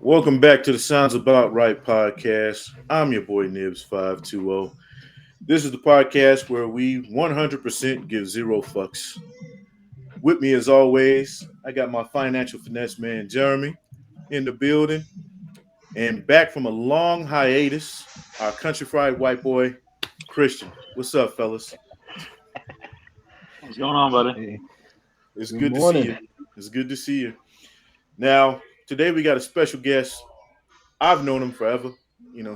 Welcome back to the Sounds About Right podcast. I'm your boy Nibs520. This is the podcast where we 100% give zero fucks. With me, as always, I got my financial finesse man Jeremy in the building, and back from a long hiatus, our country fried white boy Christian. What's up, fellas? What's going on, buddy? Hey, It's good good to see morning. you. It's good to see you. Now, today we got a special guest. I've known him forever.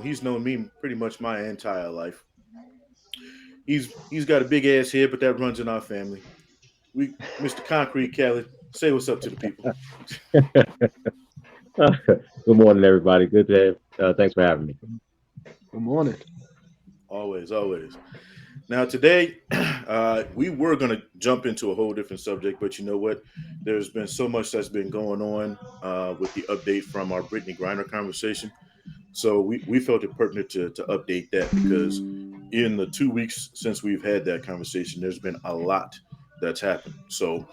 He's known me pretty much my entire life. He's got a big ass head, but that runs in our family. We, Mr. Concrete Khaled, say what's up to the people. Good morning, everybody. Good day. Thanks for having me. Good morning. Always, always. Now today, we were gonna jump into a whole different subject, but you know what? There's been so much that's been going on with the update from our Brittany Griner conversation. So we felt it pertinent to update that because in the 2 weeks since we've had that conversation, there's been a lot that's happened. So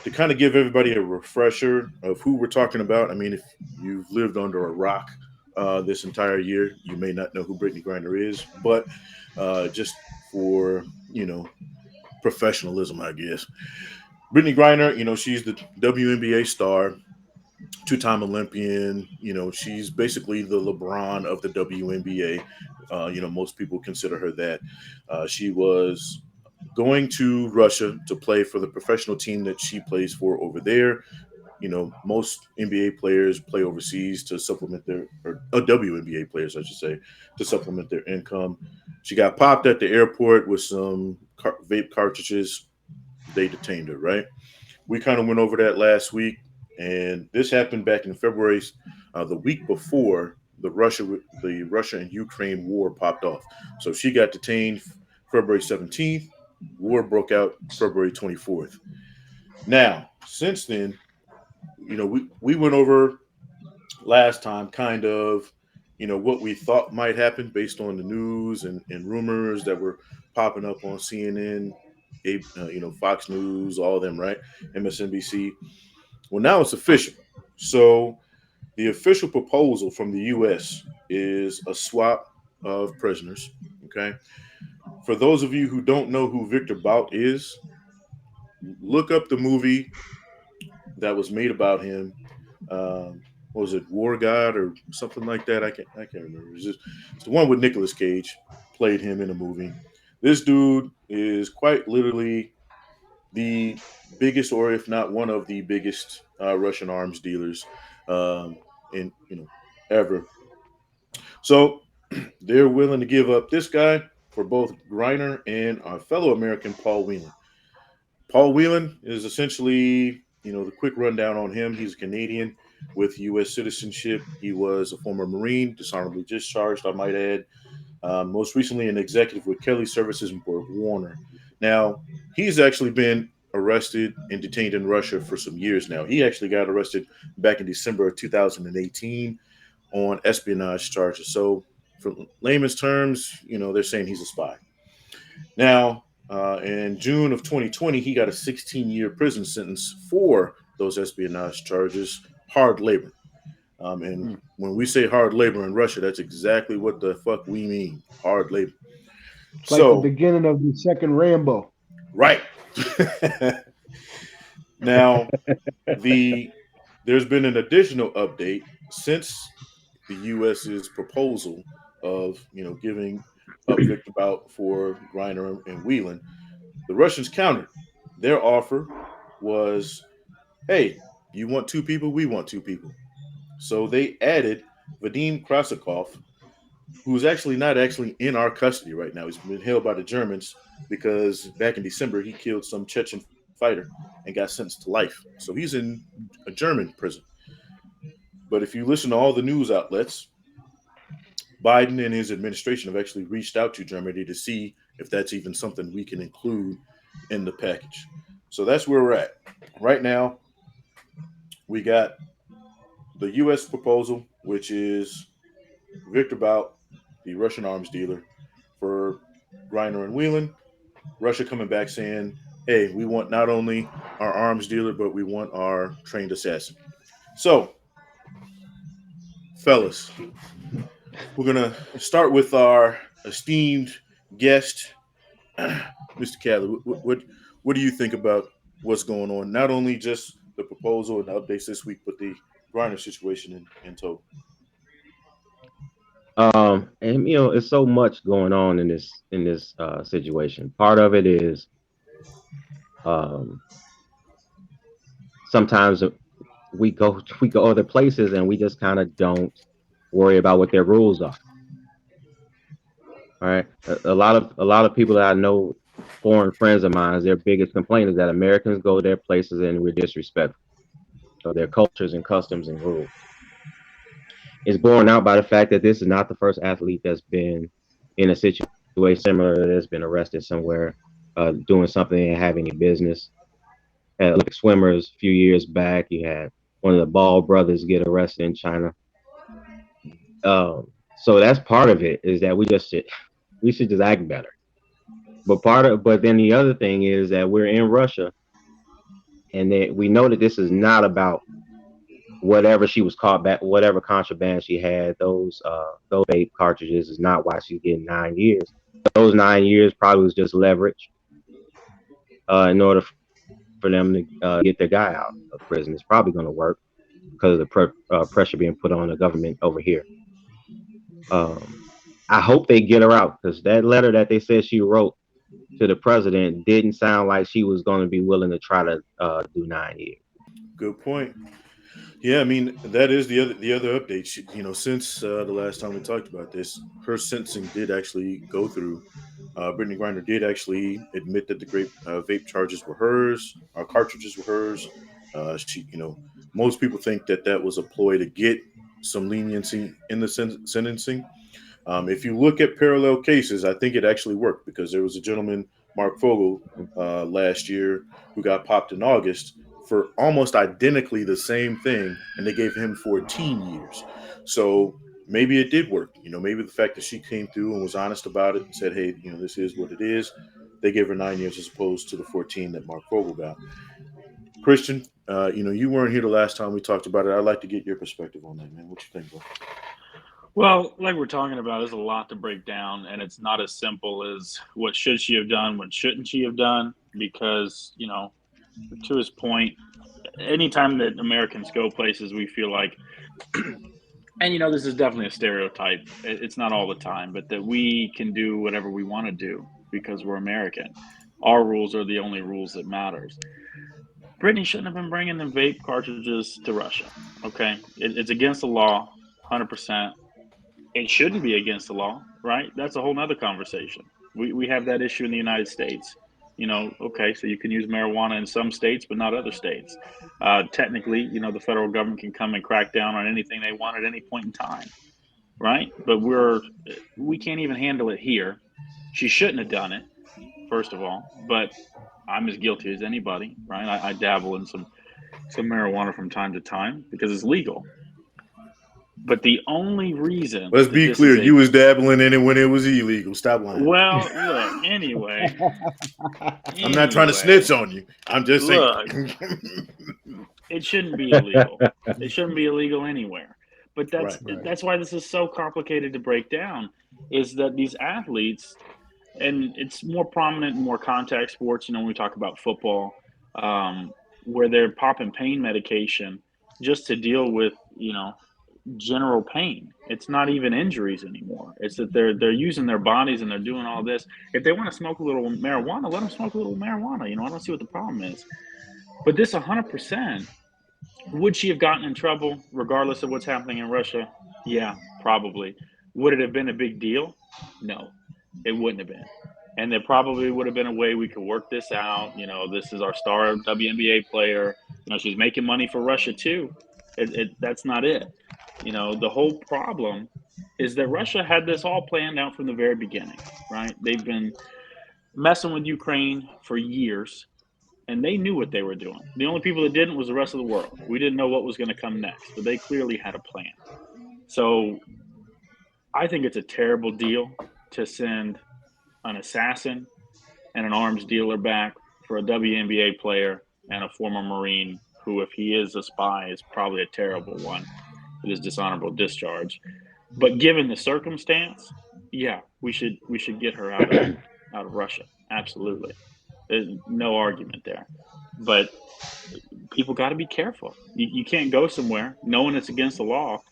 to kind of give everybody a refresher of who we're talking about, I mean, if you've lived under a rock this entire year, you may not know who Brittany Griner is, but just for professionalism, I guess. Brittany Griner, she's the WNBA star, two-time Olympian. She's basically the LeBron of the WNBA. Most people consider her that. She was going to Russia to play for the professional team that she plays for over there. Most NBA players play overseas to supplement or WNBA players, I should say, to supplement their income. She got popped at the airport with some vape cartridges. They detained her, right? We kind of went over that last week, and this happened back in February, the week before the Russia and Ukraine war popped off. So she got detained February 17th. War broke out February 24th. Now, since then, we went over last time kind of what we thought might happen based on the news and rumors that were popping up on CNN, Fox News, all of them, right? MSNBC. Well, now it's official. So the official proposal from the U.S. is a swap of prisoners. Okay. For those of you who don't know who Victor Bout is, look up the movie that was made about him. What was it, War God or something like that? I can't remember. It's the one with Nicolas Cage played him in a movie. This dude is quite literally the biggest, or if not one of the biggest, Russian arms dealers in ever. So they're willing to give up this guy for both Griner and our fellow American Paul Whelan. Paul Whelan is essentially, the quick rundown on him. He's a Canadian with U.S. citizenship. He was a former Marine, dishonorably discharged, I might add. Most recently, an executive with Kelly Services and Borg Warner. Now, he's actually been arrested and detained in Russia for some years now. He actually got arrested back in December of 2018 on espionage charges. So, for layman's terms, they're saying he's a spy. Now, in June of 2020, he got a 16-year prison sentence for those espionage charges, hard labor. And when we say hard labor in Russia, that's exactly what the fuck we mean, hard labor. It's like the So, beginning of the second Rambo. right. Now, the there's been an additional update since the U.S.'s proposal of giving up Victor Bout for Griner and Whelan. The Russians countered. Their offer was, "Hey, you want two people? We want two people." So they added Vadim Krasakov, who's actually not actually in our custody right now. He's been held by the Germans because back in December he killed some Chechen fighter and got sentenced to life. So he's in a German prison. But if you listen to all the news outlets, Biden and his administration have actually reached out to Germany to see if that's even something we can include in the package. So that's where we're at. Right now, we got the U.S. proposal, which is Victor Bout, the Russian arms dealer, for Griner and Whelan. Russia coming back saying, hey, we want not only our arms dealer, but we want our trained assassin. So Fellas, we're gonna start with our esteemed guest, Mr. Khaled. What do you think about what's going on? Not only just the proposal and the updates this week, but the Griner situation in total. And it's so much going on in this situation. Part of it is um, sometimes we go other places and we just kind of don't worry about what their rules are. All right, a lot of people that I know, foreign friends of mine, their biggest complaint is that Americans go their places and we're disrespectful of their cultures and customs and rules. It's borne out by the fact that this is not the first athlete that's been in a situation similar that's been arrested somewhere doing something they didn't have any business. Olympic swimmers a few years back, you had one of the Ball brothers get arrested in China. So that's part of it, is that we should just act better. But then the other thing is that we're in Russia, and that we know that this is not about whatever she was caught back, whatever contraband she had. Those vape cartridges is not why she's getting 9 years. Those 9 years probably was just leverage in order for them to get their guy out of prison. It's probably going to work because of the pressure being put on the government over here. Um, I hope they get her out, because that letter that they said she wrote to the president didn't sound like she was going to be willing to try to do 9 years. Good point. Yeah, I mean that is the other update. Since the last time we talked about this, her sentencing did actually go through. Brittany Griner did actually admit that the grape vape charges were hers, cartridges were hers. Most people think that that was a ploy to get some leniency in the sentencing. If you look at parallel cases, I think it actually worked, because there was a gentleman, Mark Fogel, last year who got popped in August for almost identically the same thing, and they gave him 14 years. So maybe it did work. Maybe the fact that she came through and was honest about it and said, "Hey, this is what it is." They gave her 9 years as opposed to the 14 that Mark Fogel got. Christian, you weren't here the last time we talked about it. I'd like to get your perspective on that, man. What you think, bro? Well, like we're talking about, there's a lot to break down, and it's not as simple as what should she have done, what shouldn't she have done, because, to his point, anytime that Americans go places, we feel like, and this is definitely a stereotype. It's not all the time, but that we can do whatever we want to do because we're American. Our rules are the only rules that matters. Brittany shouldn't have been bringing the vape cartridges to Russia. Okay, it's against the law, 100%. It shouldn't be against the law, right? That's a whole nother conversation. We have that issue in the United States. Okay, so you can use marijuana in some states, but not other states. Technically, the federal government can come and crack down on anything they want at any point in time, right? But we can't even handle it here. She shouldn't have done it, first of all, but I'm as guilty as anybody, right? I dabble in some marijuana from time to time because it's legal. But the only reason Let's that be this clear. is You was dabbling in it when it was illegal. Stop lying. well, look, anyway, I'm not trying to snitch on you. I'm just look, saying. it shouldn't be illegal. It shouldn't be illegal anywhere. But Right. that's why this is so complicated to break down, is that these athletes, and it's more prominent in more contact sports, when we talk about football, where they're popping pain medication just to deal with, general pain. It's not even injuries anymore. It's that they're using their bodies and they're doing all this. If they want to smoke a little marijuana, let them smoke a little marijuana. I don't see what the problem is. But this 100%, would she have gotten in trouble regardless of what's happening in Russia? Yeah, probably. Would it have been a big deal? No, it wouldn't have been. And there probably would have been a way we could work this out. This is our star WNBA player. She's making money for Russia too. That's not it. The whole problem is that Russia had this all planned out from the very beginning, right? They've been messing with Ukraine for years, and they knew what they were doing. The only people that didn't was the rest of the world. We didn't know what was going to come next, but they clearly had a plan. So I think it's a terrible deal to send an assassin and an arms dealer back for a WNBA player and a former Marine who, if he is a spy, is probably a terrible one. It is dishonorable discharge. But given the circumstance, yeah, we should get her out of Russia. Absolutely, there's no argument there. But people got to be careful. You can't go somewhere knowing it's against the law.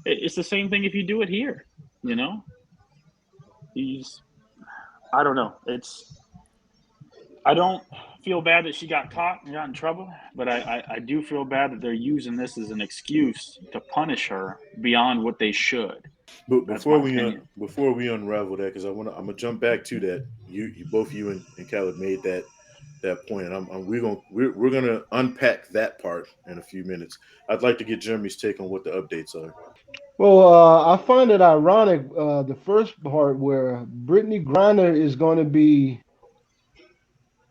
It's the same thing if you do it here. You know, you just, I don't know. I don't feel bad that she got caught and got in trouble, but I do feel bad that they're using this as an excuse to punish her beyond what they should. But That's my opinion. before we unravel that, because I'm gonna jump back to that. You both you and Khaled made that point, and we're gonna unpack that part in a few minutes. I'd like to get Jeremy's take on what the updates are. Well, I find it ironic, the first part where Brittany Griner is going to be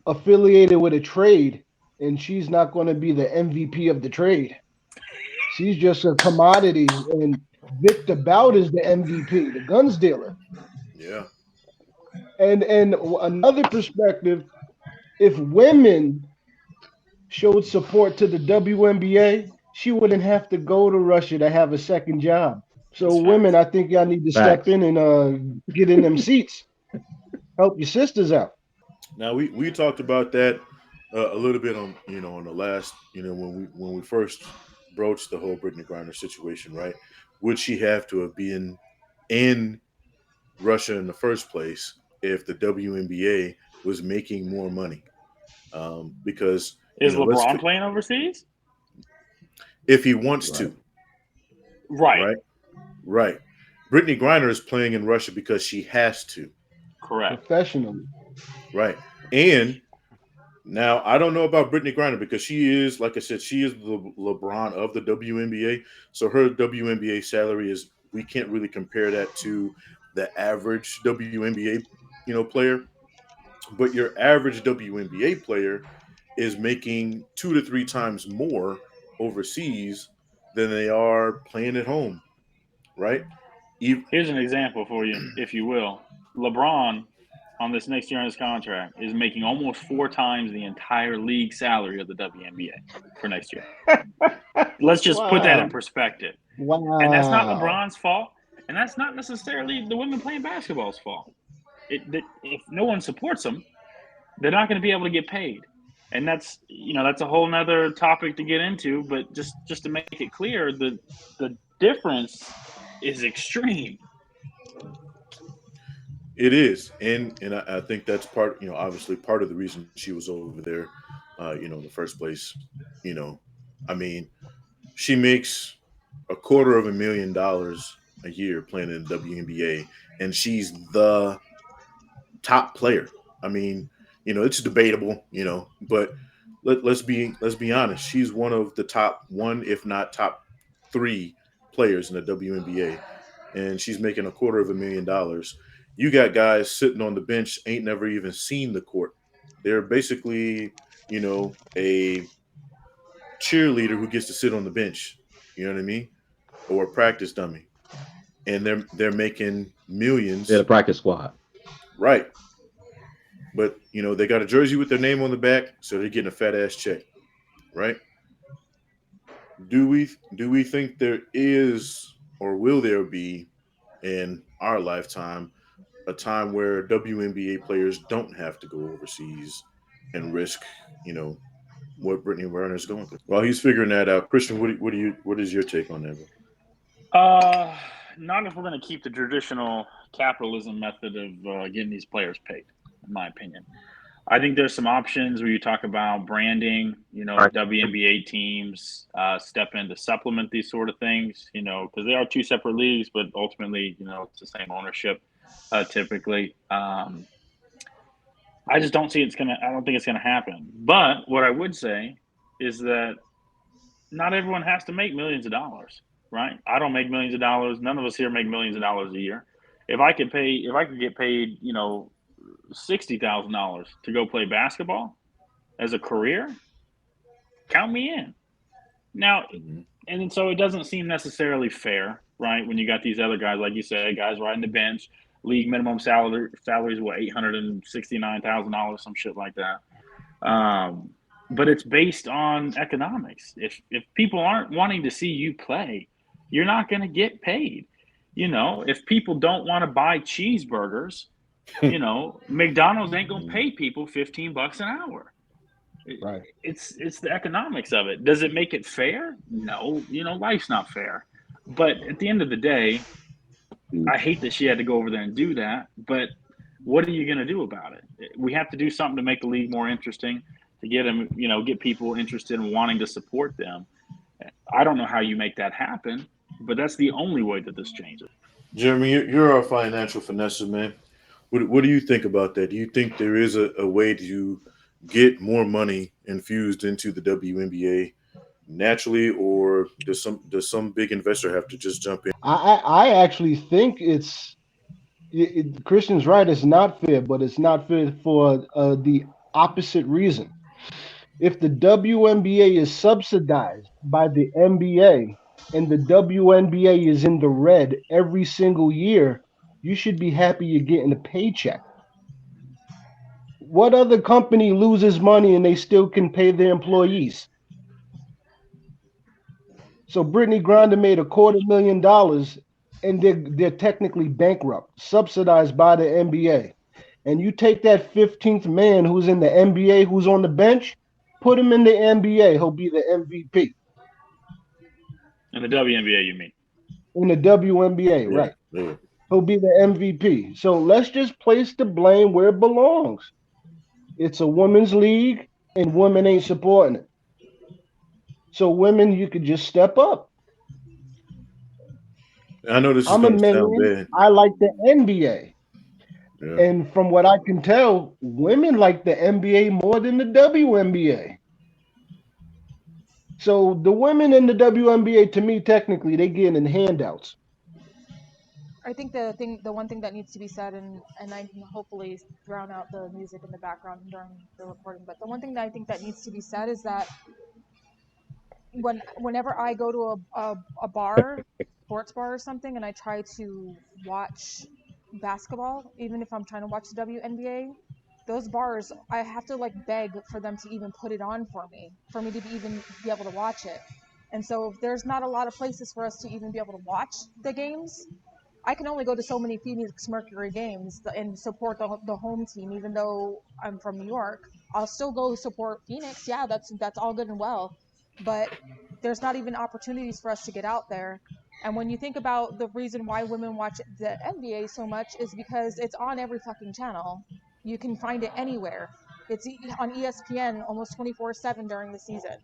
affiliated with a trade, and she's not going to be the MVP of the trade. She's just a commodity, and Victor Bout is the MVP, the guns dealer. Yeah, And another perspective, if women showed support to the WNBA, she wouldn't have to go to Russia to have a second job. So That's women, facts. I think y'all need to step Facts. in and get in them seats, help your sisters out. now we talked about that a little bit on on the last when we first broached the whole Brittany Griner situation, right? Would she have to have been in Russia in the first place if the WNBA was making more money? Because Is let's LeBron playing overseas? if he wants Right. to, Right. right? Right. Brittany Griner is playing in Russia because she has to, Correct. Professionally. right? And now I don't know about Brittany Griner because she is, like I said, she is the LeBron of the WNBA. So her WNBA salary is we can't really compare that to the average WNBA player. But your average WNBA player is making 2 to 3 times more overseas than they are playing at home, right? Ev- Here's an example for you, if you will. LeBron, on this next year on his contract, is making almost 4 times the entire league salary of the WNBA for next year. Let's just put that in Wow. perspective. And that's not Wow. LeBron's fault. And that's not necessarily the women playing basketball's fault. If no one supports them, they're not going to be able to get paid. And that's a whole nother topic to get into. But just to make it clear, the difference is extreme. It is, and I think that's part, obviously part of the reason she was over there, in the first place. You know, I mean, she makes $250,000 a year playing in the WNBA, and she's the top player. I mean, it's debatable, but let's be honest. She's one of the top one, if not top three players in the WNBA, and she's making $250,000. You got guys sitting on the bench ain't never even seen the court. They're basically, a cheerleader who gets to sit on the bench. You know what I mean? Or a practice dummy, and they're making They're the millions, practice squad. right? But they got a jersey with their name on the back, so they're getting a fat ass check, right? Do we think there is or will there be in our lifetime a time where WNBA players don't have to go overseas and risk, you know, what Brittany Griner is going through? While he's figuring that out, Christian, what is your take on that? Bro? Uh, Not if we're going to keep the traditional capitalism method of getting these players paid, in my opinion. I think there's some options where you talk about branding, Right. WNBA teams step in to supplement these sort of things, because they are two separate leagues, but ultimately, it's the same ownership typically. I just don't see I don't think it's going to happen. But what I would say is that not everyone has to make millions of dollars, right? I don't make millions of dollars. None of us here make millions of dollars a year. If I could get paid, $60,000 to go play basketball as a career, count me in. Now, Mm-hmm. and so it doesn't seem necessarily fair, right? When you got these other guys, like you said, guys riding the bench, league minimum salaries what $869,000, some shit like that. But it's based on economics. If people aren't wanting to see you play, you're not going to get paid. If people don't want to buy cheeseburgers, McDonald's ain't going to pay people $15 an hour. Right. It's the economics of it. Does it make it fair? No, life's not fair. But at the end of the day, I hate that she had to go over there and do that. But what are you going to do about it? We have to do something to make the league more interesting, to get them, get people interested in wanting to support them. I don't know how you make that happen, but that's the only way that this changes. Jeremy, you're a financial finesse man. What do you think about that? Do you think there is a way to get more money infused into the WNBA naturally, or does some big investor have to just jump in? I actually think Christian's right. It's not fair, but it's not fair for the opposite reason. If the WNBA is subsidized by the NBA and the WNBA is in the red every single year, you should be happy you're getting a paycheck. What other company loses money and they still can pay their employees? So Brittany Griner made $250,000 and they're technically bankrupt, subsidized by the NBA. And you take that 15th man who's in the NBA, who's on the bench, put him in the NBA, he'll be the MVP. In the WNBA, you mean? In the WNBA, Yeah, right? yeah. He'll be the MVP. So let's just place the blame where it belongs. It's a women's league, and women ain't supporting it. So women, you could just step up. I know this is I'm a going to sound man. bad. I like the NBA. Yeah. And from what I can tell, women like the NBA more than the WNBA. So the women in the WNBA, to me, technically, they getting handouts. I think the one thing that needs to be said, and I can hopefully drown out the music in the background during the recording, but the one thing that I think that needs to be said is that whenever I go to a bar, sports bar or something, and I try to watch basketball, even if I'm trying to watch the WNBA, those bars I have to like beg for them to even put it on for me to even be able to watch it. And so if there's not a lot of places for us to even be able to watch the games, I can only go to so many Phoenix Mercury games and support the home team, even though I'm from New York. I'll still go support Phoenix. Yeah, that's all good and well, but there's not even opportunities for us to get out there. And when you think about the reason why women watch the NBA so much is because it's on every fucking channel. You can find it anywhere. It's on ESPN almost 24/7 during the season.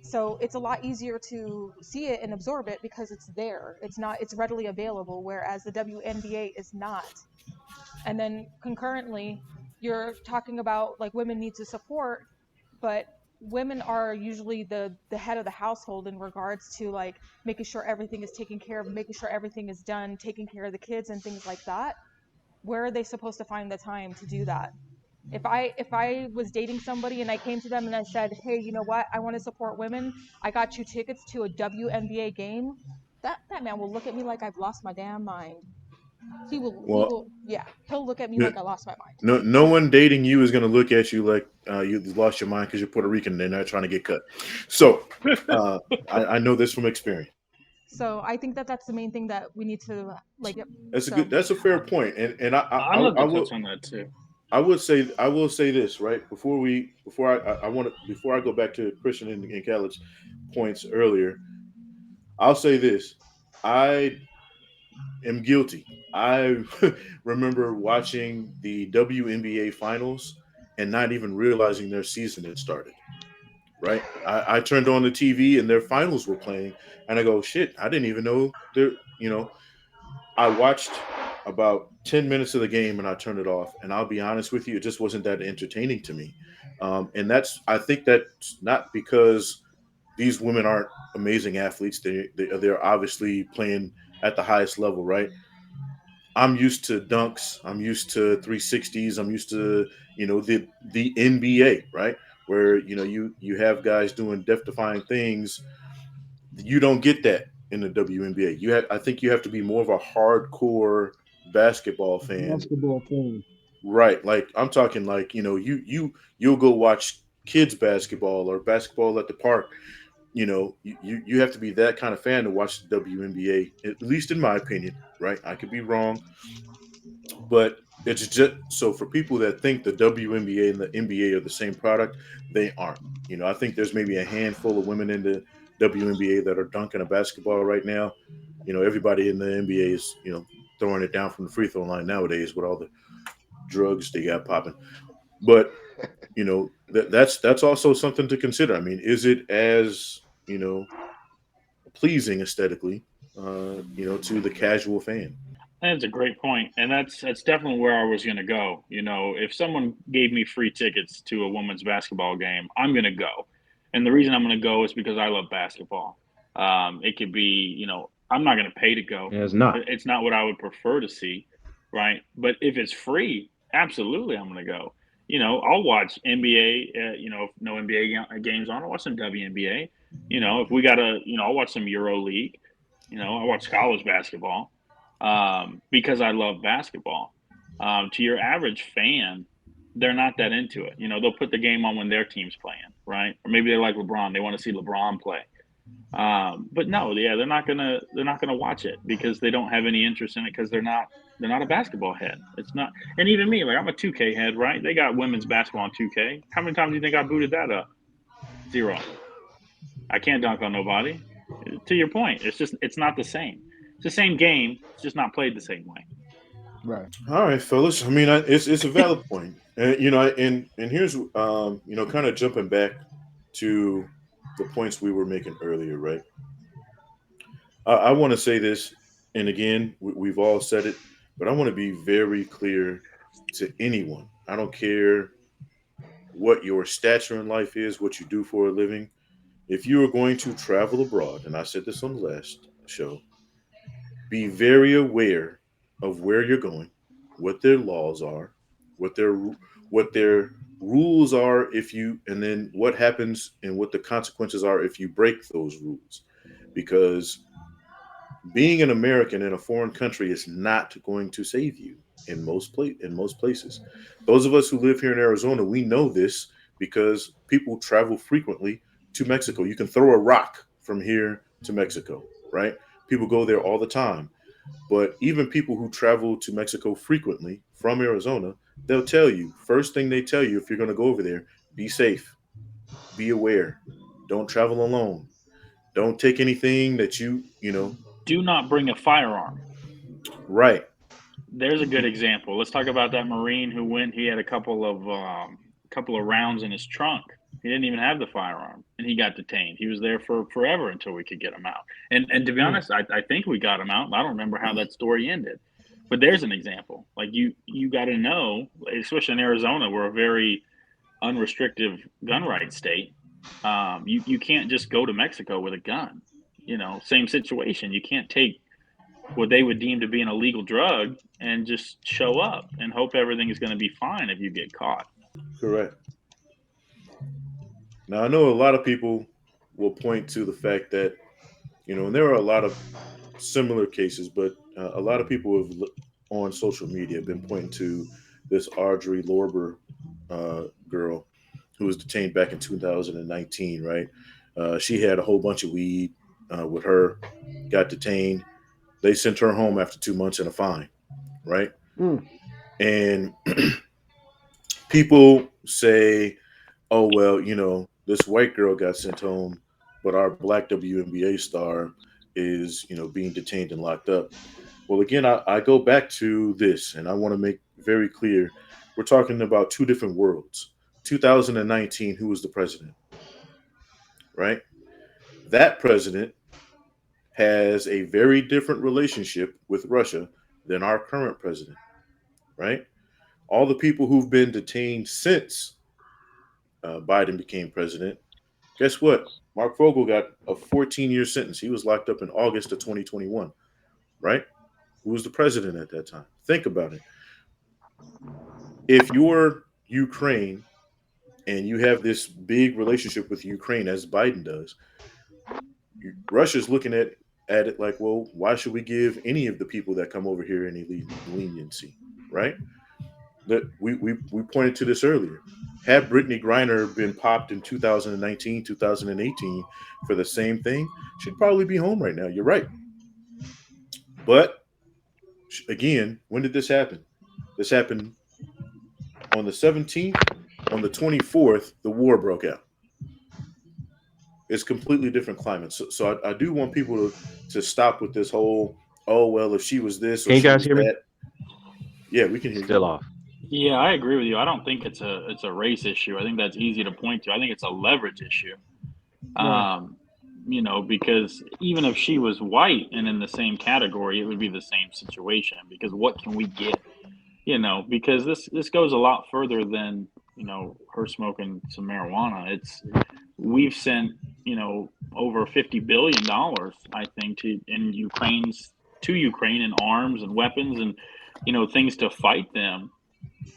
So it's a lot easier to see it and absorb it because it's there. It's readily available, whereas the WNBA is not. And then concurrently, you're talking about like women need to support, but women are usually the head of the household in regards to like making sure everything is taken care of, making sure everything is done, taking care of the kids and things like that. Where are they supposed to find the time to do that? If I was dating somebody and I came to them and I said, "Hey, you know what? I want to support women. I got you tickets to a WNBA game." That man will look at me like I've lost my damn mind. He Well, will yeah, he'll look at me no, like I lost my mind. no one dating you is going to look at you like you lost your mind because you're Puerto Rican and they're not trying to get cut. So uh, I know this from experience. So I think that that's the main thing that we need to like. That's a So good. That's a fair point. And I'd love to touch on that too. I will say this right before I want to before I go back to Christian and Khaled's points earlier. I'll say this. I am guilty. I remember watching the WNBA finals and not even realizing their season had started. Right? I turned on the TV and their finals were playing, and I go, "Shit! I didn't even know there." I watched about 10 minutes of the game and I turned it off. And I'll be honest with you, it just wasn't that entertaining to me. And I think that's not because these women aren't amazing athletes. They're obviously playing at the highest level, right? I'm used to dunks. I'm used to 360s. I'm used to the NBA, right? Where you have guys doing death defying things. You don't get that in the WNBA. I think you have to be more of a hardcore basketball fan, Basketball team. right? Like I'm talking like you'll go watch kids basketball or basketball at the park you have to be that kind of fan to watch the WNBA, at least in my opinion, right? I could be wrong, but it's just so for people that think the WNBA and the NBA are the same product, they aren't. I think there's maybe a handful of women in the WNBA that are dunking a basketball right now. Everybody in the NBA is, throwing it down from the free throw line nowadays with all the drugs they got popping. But that's also something to consider. I mean, is it as pleasing aesthetically, to the casual fan? That's a great point, and that's definitely where I was going to go. If someone gave me free tickets to a women's basketball game, I'm going to go, and the reason I'm going to go is because I love basketball. It could be, I'm not going to pay to go. It's not. It's not what I would prefer to see, right? But if it's free, absolutely, I'm going to go. I'll watch NBA. If no NBA games on, I'll watch some WNBA. If we got I'll watch some Euro League. I watch college basketball because I love basketball. To your average fan, they're not that into it. They'll put the game on when their team's playing, right? Or maybe they like LeBron; they want to see LeBron play. But no, yeah, they're not gonna watch it because they don't have any interest in it because they're not a basketball head. It's not, and even me, like I'm a 2K head, right? They got women's basketball on 2K. How many times do you think I booted that up? Zero. I can't dunk on nobody. To your point, it's not the same. It's the same game. It's just not played the same way. Right. All right, fellas. I mean, it's a valid point, and here's kind of jumping back to the points we were making earlier, right? I want to say this, and again, we've all said it, but I want to be very clear to anyone. I don't care what your stature in life is, what you do for a living. If you are going to travel abroad, and I said this on the last show, be very aware of where you're going, what their laws are, what their what their rules are if you, and then what happens and what the consequences are if you break those rules. Because being an American in a foreign country is not going to save you in most places. Those of us who live here in Arizona, we know this because people travel frequently to Mexico. You can throw a rock from here to Mexico, right? People go there all the time. But even people who travel to Mexico frequently from Arizona, they'll tell you, first thing they tell you if you're going to go over there, be safe, be aware, don't travel alone, don't take anything that Do not bring a firearm. right. There's a good example. Let's talk about that Marine who went. He had a couple of rounds in his trunk. He didn't even have the firearm, and he got detained. He was there for forever until we could get him out. And to be Mm. honest, I think we got him out. I don't remember how that story ended, but there's an example. Like you got to know, especially in Arizona, we're a very unrestricted gun rights state. You can't just go to Mexico with a gun. Same situation. You can't take what they would deem to be an illegal drug and just show up and hope everything is going to be fine if you get caught. Correct. Now I know a lot of people will point to the fact that and there are a lot of similar cases, but a lot of people on social media have been pointing to this Audrey Lorber girl who was detained back in 2019. Right, she had a whole bunch of weed with her, got detained. They sent her home after 2 months and a fine. Right, Mm. and people say, oh well, this white girl got sent home, but our black WNBA star is being detained and locked up. Well, again, I go back to this, and I want to make very clear: we're talking about two different worlds. 2019, who was the president? Right, that president has a very different relationship with Russia than our current president. Right, all the people who've been detained since Biden became president. Guess what? Mark Vogel got a 14-year sentence. He was locked up in August of 2021, right? Who was the president at that time? Think about it. If you're Ukraine and you have this big relationship with Ukraine as Biden does, Russia's looking at it like, well, why should we give any of the people that come over here any leniency, right? That we pointed to this earlier. Had Brittany Griner been popped in 2019, 2018 for the same thing, she'd probably be home right now. You're right. But again, when did this happen? This happened on the 17th. On the 24th, the war broke out. It's completely different climate. So I do want people to stop with this whole, oh, well, if she was this or Can you she guys was hear me? that. Yeah, we can hear you. Still off. Yeah, I agree with you. I don't think it's a race issue. I think that's easy to point to. I think it's a leverage issue. Right. Um, because even if she was white and in the same category, it would be the same situation. Because what can we get? Because this goes a lot further than her smoking some marijuana. We've sent over $50 billion, I think, to Ukraine in arms and weapons and things to fight them.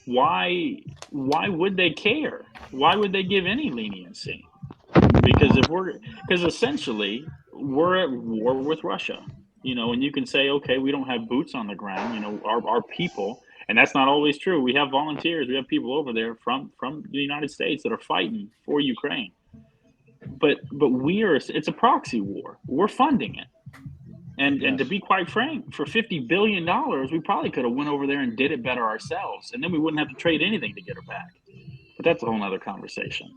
Why would they care? Why would they give any leniency? Because essentially we're at war with Russia. And you can say, okay, we don't have boots on the ground. Our people, and that's not always true. We have volunteers. We have people over there from the United States that are fighting for Ukraine. But it's a proxy war. We're funding it. And to Yes. be quite frank, for $50 billion, we probably could have went over there and did it better ourselves, and then we wouldn't have to trade anything to get her back. But that's a whole other conversation.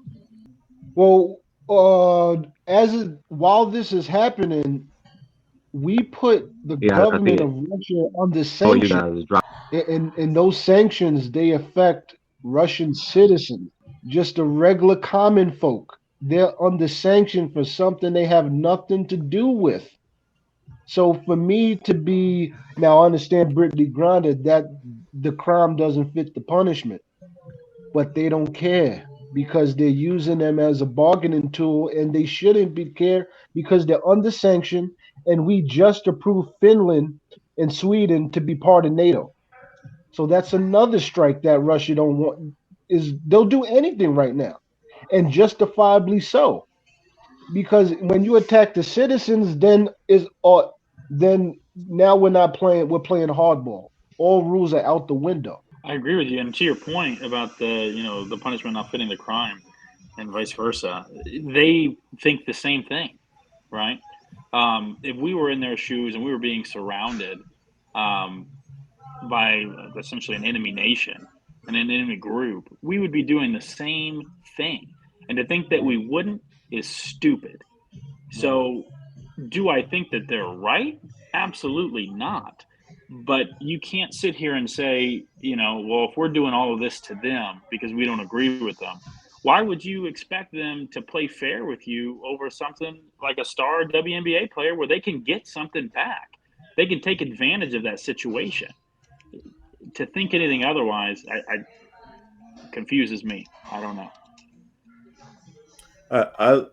Well, while this is happening, we put the Yeah, I government think of Russia under oh, you sanction, guys dropped. and those sanctions they affect Russian citizens, just the regular common folk. They're under sanction for something they have nothing to do with. So for me to be now, I understand Brittany Griner that the crime doesn't fit the punishment, but they don't care because they're using them as a bargaining tool, and they shouldn't be care because they're under sanction, and we just approved Finland and Sweden to be part of NATO. So that's another strike that Russia don't want. Is they'll do anything right now, and justifiably so, because when you attack the citizens, then now we're not playing. We're playing hardball. All rules are out the window. I agree with you, and to your point about the punishment not fitting the crime, and vice versa, they think the same thing, right? If we were in their shoes and we were being surrounded um, by essentially an enemy nation and an enemy group, we would be doing the same thing. And to think that we wouldn't is stupid. Right. So, do I think that they're right? Absolutely not. But you can't sit here and say, well, if we're doing all of this to them because we don't agree with them, why would you expect them to play fair with you over something like a star WNBA player where they can get something back? They can take advantage of that situation. To think anything otherwise, I confuses me. I don't know.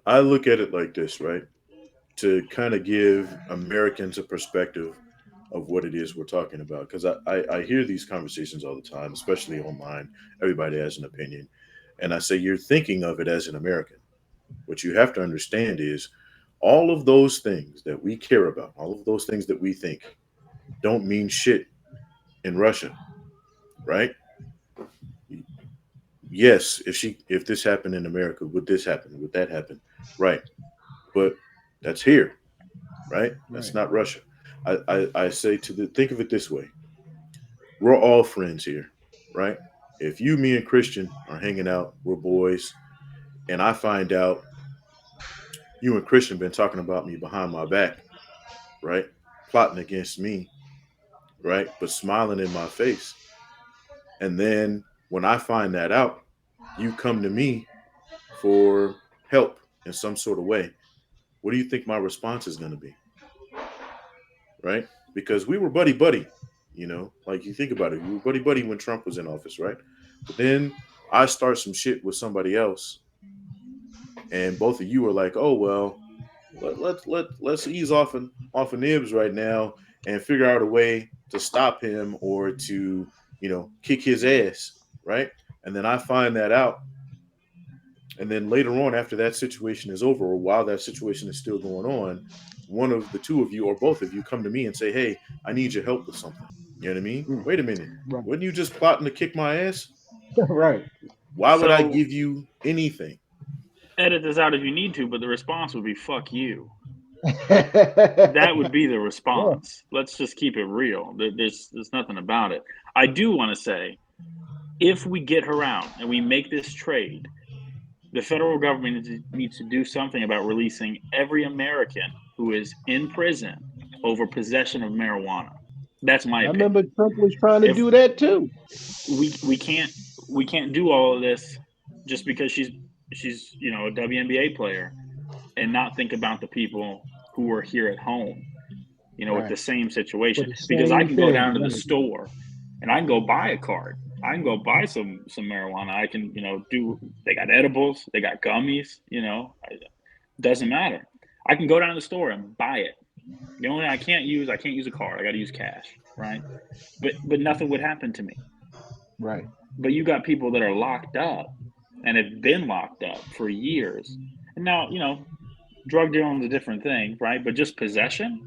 I look at it like this, right? To kind of give Americans a perspective of what it is we're talking about. Because I hear these conversations all the time, especially online. Everybody has an opinion. And I say, you're thinking of it as an American. What you have to understand is all of those things that we care about, all of those things that we think don't mean shit in Russia, right? Yes, if this happened in America, would this happen? Would that happen? Right. But that's here, right? That's Right. not Russia. I say think of it this way. We're all friends here, right? If you, me, and Christian are hanging out, we're boys, and I find out you and Christian been talking about me behind my back, right? Plotting against me, right? But smiling in my face. And then when I find that out, you come to me for help in some sort of way. What do you think my response is going to be? Right? Because we were buddy buddy, like you think about it, we were buddy buddy when Trump was in office, right? But then I start some shit with somebody else, and both of you are like, oh well, let's ease off of Nibs right now and figure out a way to stop him or to kick his ass, right? And then I find that out, and then later on, after that situation is over, or while that situation is still going on, one of the two of you or both of you come to me and say, hey, I need your help with something. You know what I mean? Mm. Wait a minute. Right. Wasn't you just plotting to kick my ass? Right. Why would I So give you anything? edit this out if you need to, but the response would be "fuck you." That would Yeah. be the response. Let's just keep it real. There's nothing about it. I do want to say, if we get her out and we make this trade, the federal government needs to do something about releasing every American who is in prison over possession of marijuana. That's my I opinion. remember Trump was trying to If do that too. we can't we can't do all of this just because she's a WNBA player and not think about the people who are here at home, with Right. the same For situation. the Because I same can go thing. down to the Right. store and I can go buy a card. I can go buy some marijuana. I can, do. They got edibles. They got gummies. Doesn't matter. I can go down to the store and buy it. The only thing I can't use a card. I got to use cash, right? But nothing would happen to me. Right. But you got people that are locked up and have been locked up for years, and now drug dealing is a different thing, right? But just possession,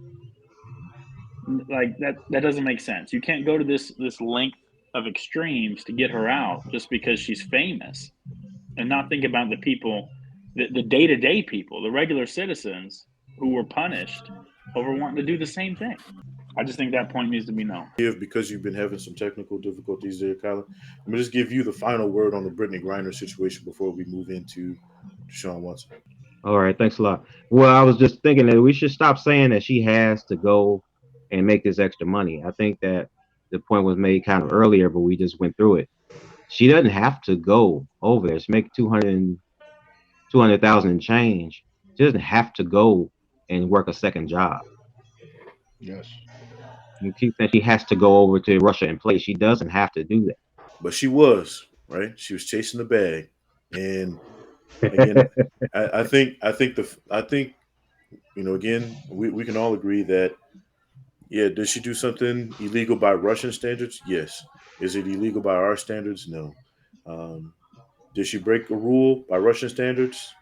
like that doesn't make sense. You can't go to this length of extremes to get her out just because she's famous and not think about the people, the day-to-day people, the regular citizens who were punished over wanting to do the same thing. I just think that point needs to be known. Because you've been having some technical difficulties there, Kyler. Let me just give you the final word on the Brittany Griner situation before we move into Deshaun Watson. All right, thanks a lot. Well, I was just thinking that we should stop saying that she has to go and make this extra money. I think that the point was made kind of earlier, but we just went through it. She doesn't have to go over there. She make 200,000 and change. She doesn't have to go and work a second job. Yes. You keep saying she has to go over to Russia and play. She doesn't have to do But she was, right. She was chasing the bag, and again, that. I think again, we can all agree that, yeah, did she do something illegal by Russian standards? Yes. Is it illegal by our standards? No. Um, did she break a rule by Russian standards?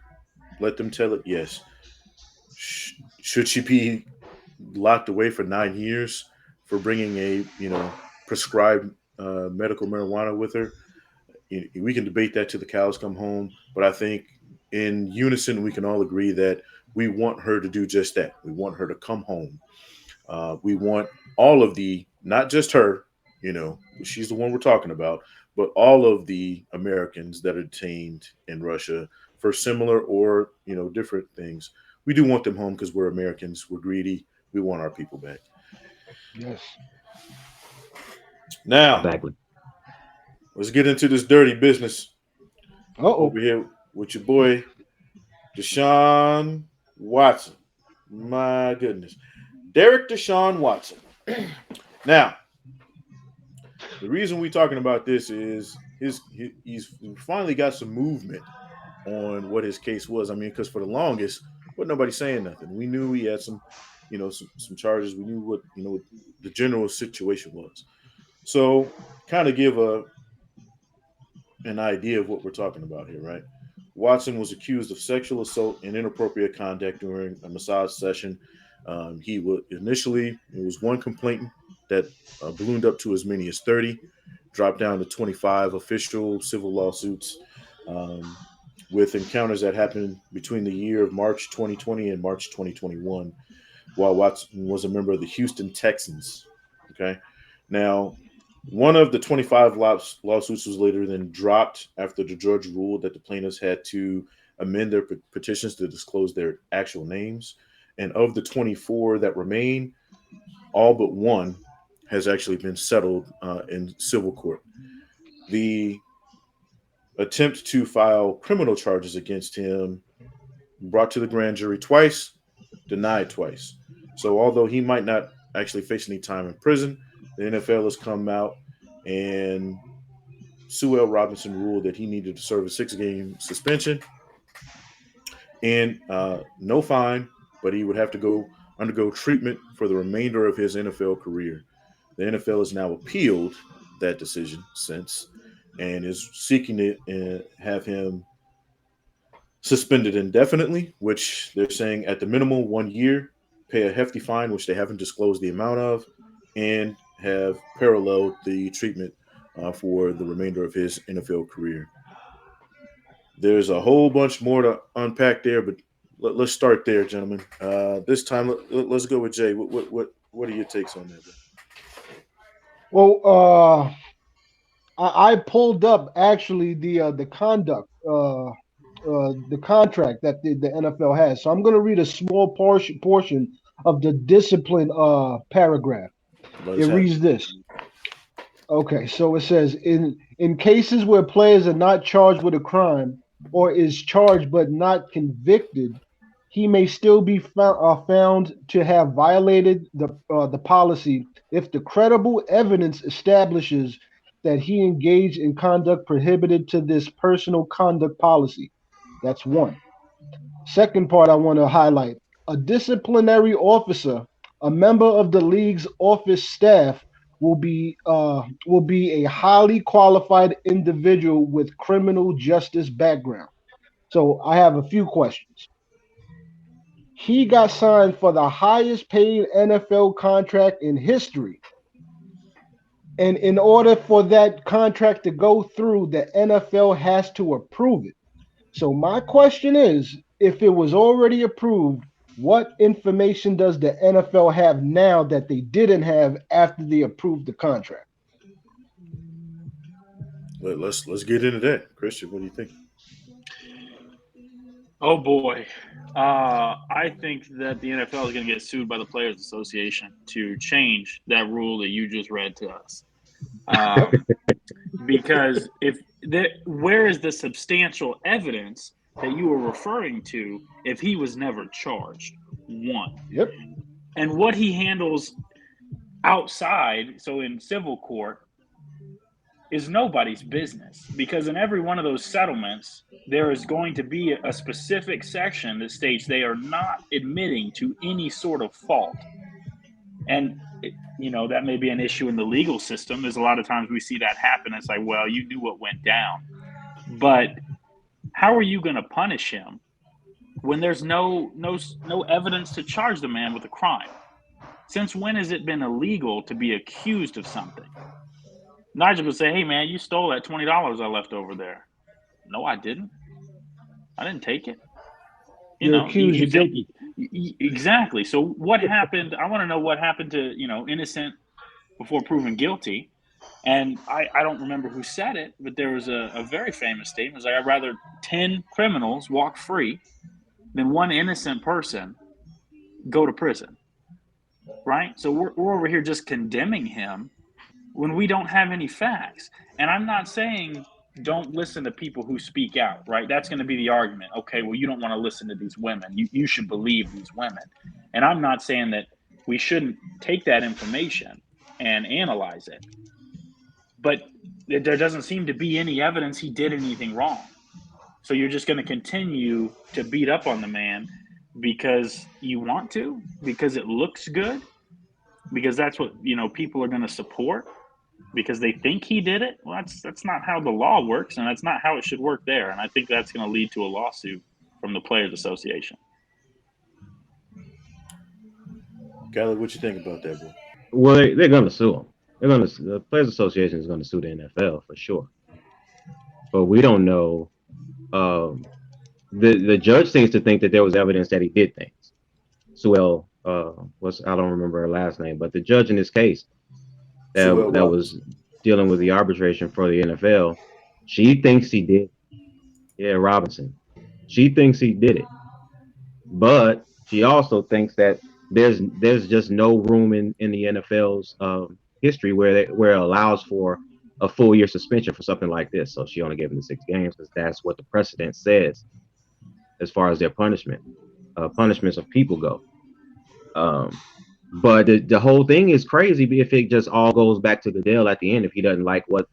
Let them tell it. Yes. Should she be locked away for 9 years for bringing a prescribed medical marijuana with her? We can debate that till the cows come home, but I think in unison we can all agree that we want her to do just that. We want her to come home. We want all of not just her, she's the one we're talking about, but all of the Americans that are detained in Russia for similar or different things. We do want them home because we're Americans. We're greedy. We want our people back. Yes. Now, Exactly. let's get into this dirty business Uh-oh. over here with your boy Deshaun Watson. My goodness, Derek Deshaun Watson. Now, the reason we're talking about this is he's finally got some movement on what his case was. I mean, because for the longest, wasn't nobody saying nothing. We knew he had some charges. We knew what the general situation was. So, kind of give an idea of what we're talking about here, right? Watson was accused of sexual assault and inappropriate conduct during a massage session. He was initially it was one complainant that ballooned up to as many as 30, dropped down to 25 official civil lawsuits, um, with encounters that happened between the year of March 2020 and March 2021, while Watson was a member of the Houston Texans. Okay, now one of the 25 lawsuits was later then dropped after the judge ruled that the plaintiffs had to amend their petitions to disclose their actual names. And of the 24 that remain, all but one has actually been settled in civil court. The attempt to file criminal charges against him brought to the grand jury twice, denied twice. So although he might not actually face any time in prison, the NFL has come out and Sue L. Robinson ruled that he needed to serve a 6-game suspension and no fine, but he would have to go undergo treatment for the remainder of his NFL career. The NFL has now appealed that decision since and is seeking to have him suspended indefinitely, which they're saying at the minimum 1 year, pay a hefty fine, which they haven't disclosed the amount of, and have paralleled the treatment for the remainder of his NFL career. There's a whole bunch more to unpack there, but us start there, gentlemen. This time, us go with Jay. What are your takes on that, bro? Well, I pulled up actually the conduct, the contract that the NFL has. So I'm going to read a small portion of the discipline paragraph. Let It us have it. reads this. Okay, so it says in cases where players are not charged with a crime or is charged but not convicted, he may still be found to have violated the policy if the credible evidence establishes that he engaged in conduct prohibited to this personal conduct policy. That's one. Second part I want to highlight: a disciplinary officer, a member of the league's office staff, will be a highly qualified individual with criminal justice background. So I have a few questions. He got signed for the highest paid NFL contract in history. And in order for that contract to go through, the NFL has to approve it. So my question is, if it was already approved, what information does the NFL have now that they didn't have after they approved the contract? Let's get into that, Christian. What do you think? Oh boy. I think that the NFL is going to get sued by the Players Association to change that rule that you just read to us. Um, because where is the substantial evidence that you were referring to if he was never charged? One. Yep. And what he handles outside, so in civil court, is nobody's business, because in every one of those settlements there is going to be a specific section that states they are not admitting to any sort of fault. And that may be an issue in the legal system. There's a lot of times we see that happen. It's like, well, you knew what went down, but how are you going to punish him when there's no evidence to charge the man with a crime? Since when has it been illegal to be accused of something? Nigel would say, hey, man, you stole that $20 I left over there. No, I didn't. I didn't take it. You're accused, you're guilty. Exactly. So what happened? I want to know what happened to, innocent before proven guilty. And I don't remember who said it, but there was a very famous statement. It was like, I'd rather 10 criminals walk free than one innocent person go to prison. Right? So we're over here just condemning him when we don't have any facts. And I'm not saying don't listen to people who speak out, right? That's going to be the argument. Okay, well, you don't want to listen to these women. You should believe these women. And I'm not saying that we shouldn't take that information and analyze it. But there doesn't seem to be any evidence he did anything wrong. So you're just going to continue to beat up on the man because you want to, because it looks good, because that's what, people are going to support, because they think he did it. Well, that's not how the law works, and that's not how it should work there. And I think that's going to lead to a lawsuit from the Players Association. Khaled, what you think about that, bro? Well, they're going to sue him. The Players Association is going to sue the NFL for sure. But we don't know. The judge seems to think that there was evidence that he did things. Sewell, I don't remember her last name, but the judge in this case that was dealing with the arbitration for the NFL, she thinks he did. Yeah, Robinson. She thinks he did it, but she also thinks that there's just no room in the NFL's history where it allows for a full year suspension for something like this. So she only gave him the 6 games because that's what the precedent says as far as their punishments of people go. But the whole thing is crazy if it just all goes back to Goodell at the end. If he doesn't like what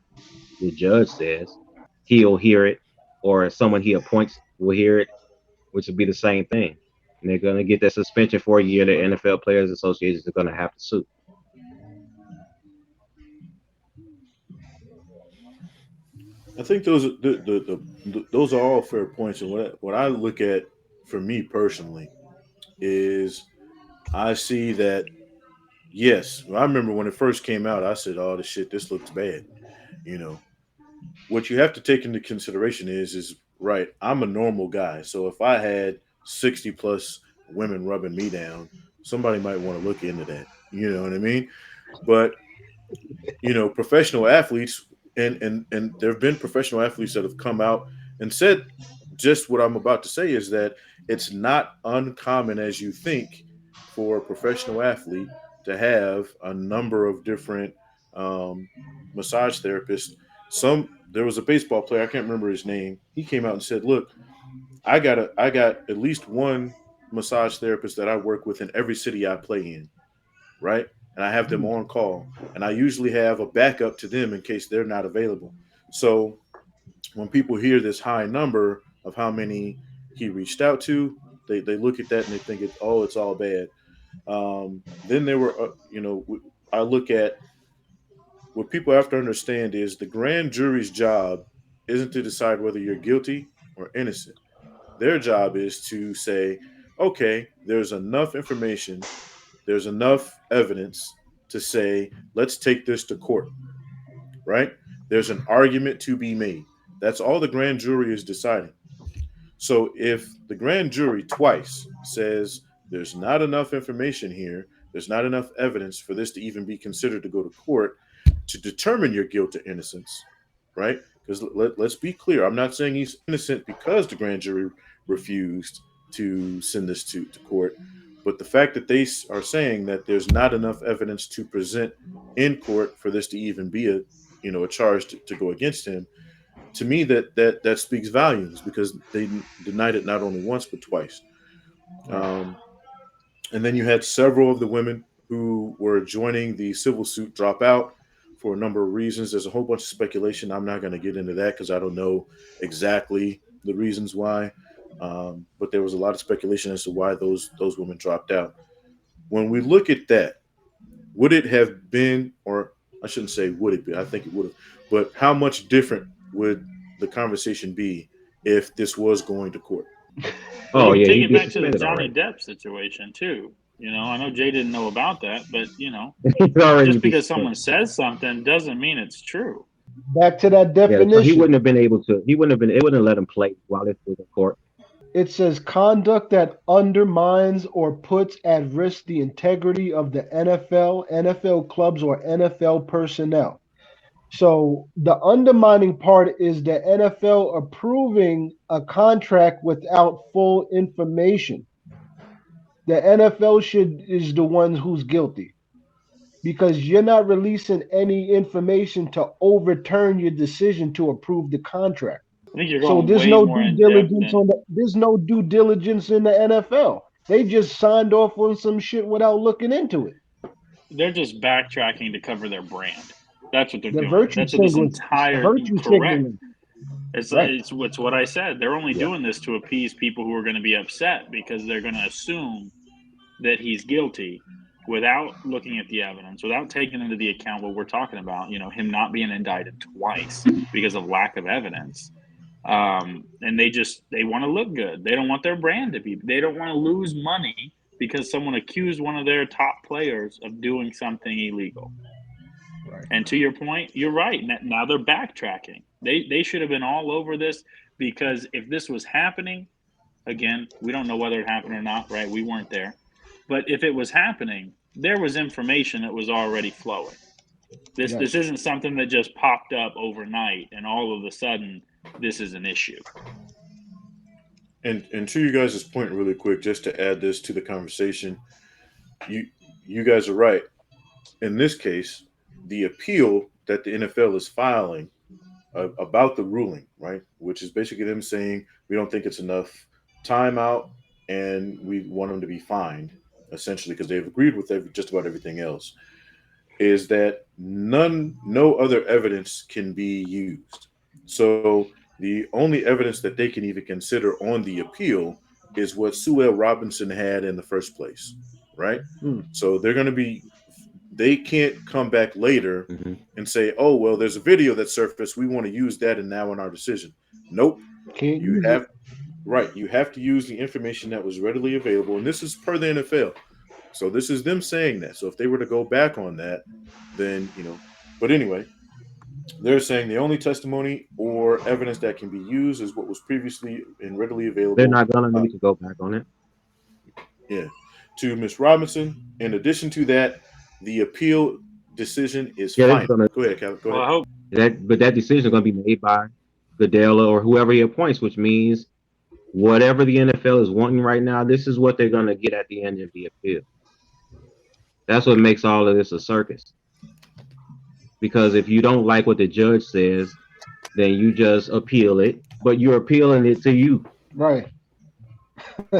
the judge says, he'll hear it, or someone he appoints will hear it, which will be the same thing. And they're going to get that suspension for a year. The NFL Players Association is going to have to sue. I think those are all fair points. And what I look at for me personally is I see that Yes, I remember when it first came out. I said, "Oh, this looks bad." You know, what you have to take into consideration is right. I'm a normal guy, so if I had 60 plus women rubbing me down, somebody might want to look into that. You know what I mean? But professional athletes, and there have been professional athletes that have come out and said just what I'm about to say is that it's not uncommon as you think for a professional athlete to have a number of different um, massage therapists. There was a baseball player, I can't remember his name. He came out and said, "Look, I got at least one massage therapist that I work with in every city I play in, right? And I have them on call, and I usually have a backup to them in case they're not available." So when people hear this high number of how many he reached out to, they look at that and they think it's all bad. Then there were, I look at what people have to understand is the grand jury's job isn't to decide whether you're guilty or innocent. Their job is to say, okay, there's enough evidence to say, let's take this to court, right? There's an argument to be made. That's all the grand jury is deciding. So if the grand jury twice says there's not enough information here, there's not enough evidence for this to even be considered to go to court to determine your guilt or innocence, right? Because let's be clear, I'm not saying he's innocent because the grand jury refused to send this to court, but the fact that they are saying that there's not enough evidence to present in court for this to even be a charge to go against him, to me that speaks volumes because they denied it not only once but twice. Right. Um, and then you had several of the women who were joining the civil suit drop out for a number of reasons. There's a whole bunch of speculation. I'm not going to get into that because I don't know exactly the reasons why. But there was a lot of speculation as to why those women dropped out. When we look at that, would it have been, or I shouldn't say would it be, I think it would have, but how much different would the conversation be if this was going to court? Well, Oh you can yeah, take you it back to the disbanded Johnny already. Depp situation too. I know Jay didn't know about that, but He's already just be because suspended. someone says something doesn't mean it's true. Back to that Yeah, so he definition. wouldn't have been able to. He wouldn't have been. It wouldn't have let him play while this was in court. It says conduct that undermines or puts at risk the integrity of the NFL, NFL clubs, or NFL personnel. So the undermining part is the NFL approving a contract without full information. The NFL should is the one who's guilty because you're not releasing any information to overturn your decision to approve the contract. I think you're So going there's way no more due in depth diligence than there's no due diligence in the NFL. They just signed off on some shit without looking into it. they're just backtracking to cover their brand. That's what they're The doing. virtue That's what this signaling, entire virtue correct. signaling, It's right? it's what I said. They're only Yeah. doing this to appease people who are going to be upset because they're going to assume that he's guilty without looking at the evidence, without taking into the account what we're talking about. Him not being indicted twice because of lack of evidence. And they want to look good. They don't want their brand to be. They don't want to lose money because someone accused one of their top players of doing something illegal. Right. And to your point, you're right. Now they're backtracking. They should have been all over this because if this was happening, again, we don't know whether it happened or not, right? We weren't there. But if it was happening, there was information that was already flowing. This Yes. isn't something that just popped up overnight and all of a sudden this is an issue. And to you guys' point, really quick, just to add this to the conversation, you you guys are right. In this case, the appeal that the NFL is filing about the ruling, right, which is basically them saying we don't think it's enough timeout and we want them to be fined, essentially, because they've agreed with just about everything else, is that no other evidence can be used. So the only evidence that they can even consider on the appeal is what Sue L. Robinson had in the first place, right? Hmm. So they can't come back later Hmm. and say, "Oh, well, there's a video that surfaced. We want to use that and now in our decision." Nope. Can't You use it. have right. You have to use the information that was readily available, and this is per the NFL. So this is them saying that. So if they were to go back on that, then But anyway, they're saying the only testimony or evidence that can be used is what was previously and readily They're available. not gonna need to go back on it. Yeah, to Miss Robinson. In addition to that, the appeal decision is Yeah, they're final. gonna Go ahead, Cal. Go Well, ahead. I hope. but that decision is gonna be made by Goodell or whoever he appoints, which means whatever the NFL is wanting right now, this is what they're gonna get at the end of the appeal. That's what makes all of this a circus. Because if you don't like what the judge says, then you just appeal it, but you're appealing it to you. Right. You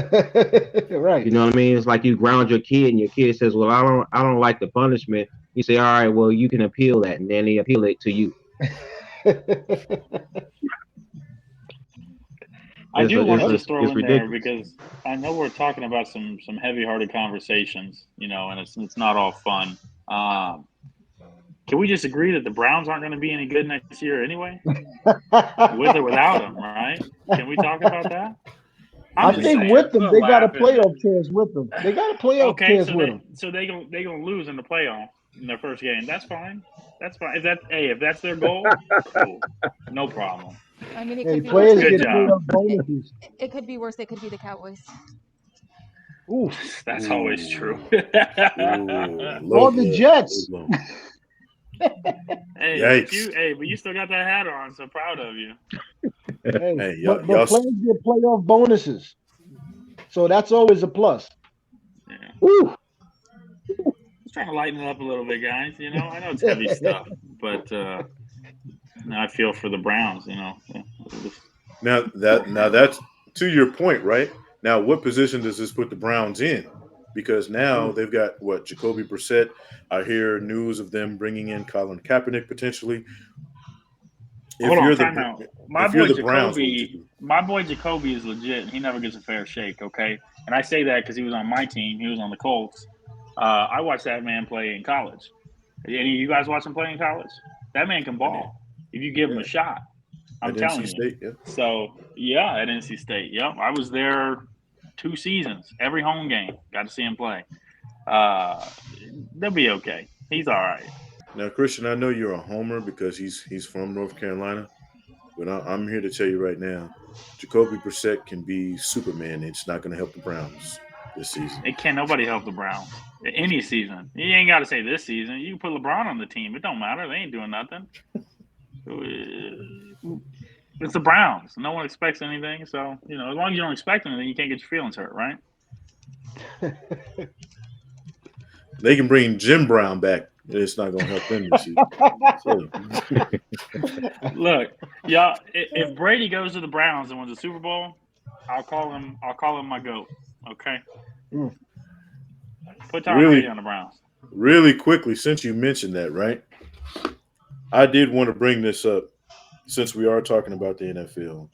Right. know what I mean? It's like you ground your kid, and your kid says, "Well, I don't like the punishment." You say, "All right, well, you can appeal that," and then they appeal it to you. I do want to just throw It's in there ridiculous. because I know we're talking about some heavy-hearted conversations, and it's not all fun. Can we just agree that the Browns aren't going to be any good next year anyway, with or without them? Right? Can we talk about that? I'm I just think saying. with them, they got a Laughing. playoff chance with them. They got a playoff Okay, chance with them. so they gonna lose in the playoff in their first game. That's fine. That's fine. If that's their goal, cool, no problem. I mean, it Hey, could be worse. players Good get job. playoff bonuses. It could be worse. They could be the Cowboys. Ooh. That's always true. Ooh, Or the Jets. low. Hey, Yikes. but you still got that hat on, so proud of you. Hey, Hey, y'all, but y'all, players get playoff bonuses. So that's always a plus. Yeah. Ooh, Just trying to lighten it up a little bit, guys. I know it's heavy stuff, but I feel for the Browns. now that's to your point, right? Now, what position does this put the Browns in? Because now they've got what, Jacoby Brissett. I hear news of them bringing in Colin Kaepernick potentially. Hold If on, you're time out. the if you're the Browns, what would you do? My boy Jacoby is legit, and he never gets a fair shake. Okay, and I say that because he was on my team. He was on the Colts. I watched that man play in college. Any of you guys watch him play in college? That man can I did. ball if you give him a Yeah, shot. I'm at NC telling you. State. Yeah, So yeah, at NC State. Yep, I was there 2 seasons. Every home game, got to see him play. They'll be okay. He's all right. now, Christian, I know you're a homer because he's from North Carolina, but I'm here to tell you right now, Jacoby Brissett can be Superman. It's not going to help the Browns this season. It can't nobody help the Browns any season. You ain't got to say this season. You can put LeBron on the team. It don't matter. They ain't doing nothing. It's the Browns. No one expects anything. So as long as you don't expect anything, you can't get your feelings hurt, right? They can bring Jim Brown back. It's not going to help them this season. So, Look, y'all. If Brady goes to the Browns and wins the Super Bowl, I'll call him my goat. Okay. Mm. Put Tom Brady on the Browns. really quickly, since you mentioned that, right? I did want to bring this up since we are talking about the NFL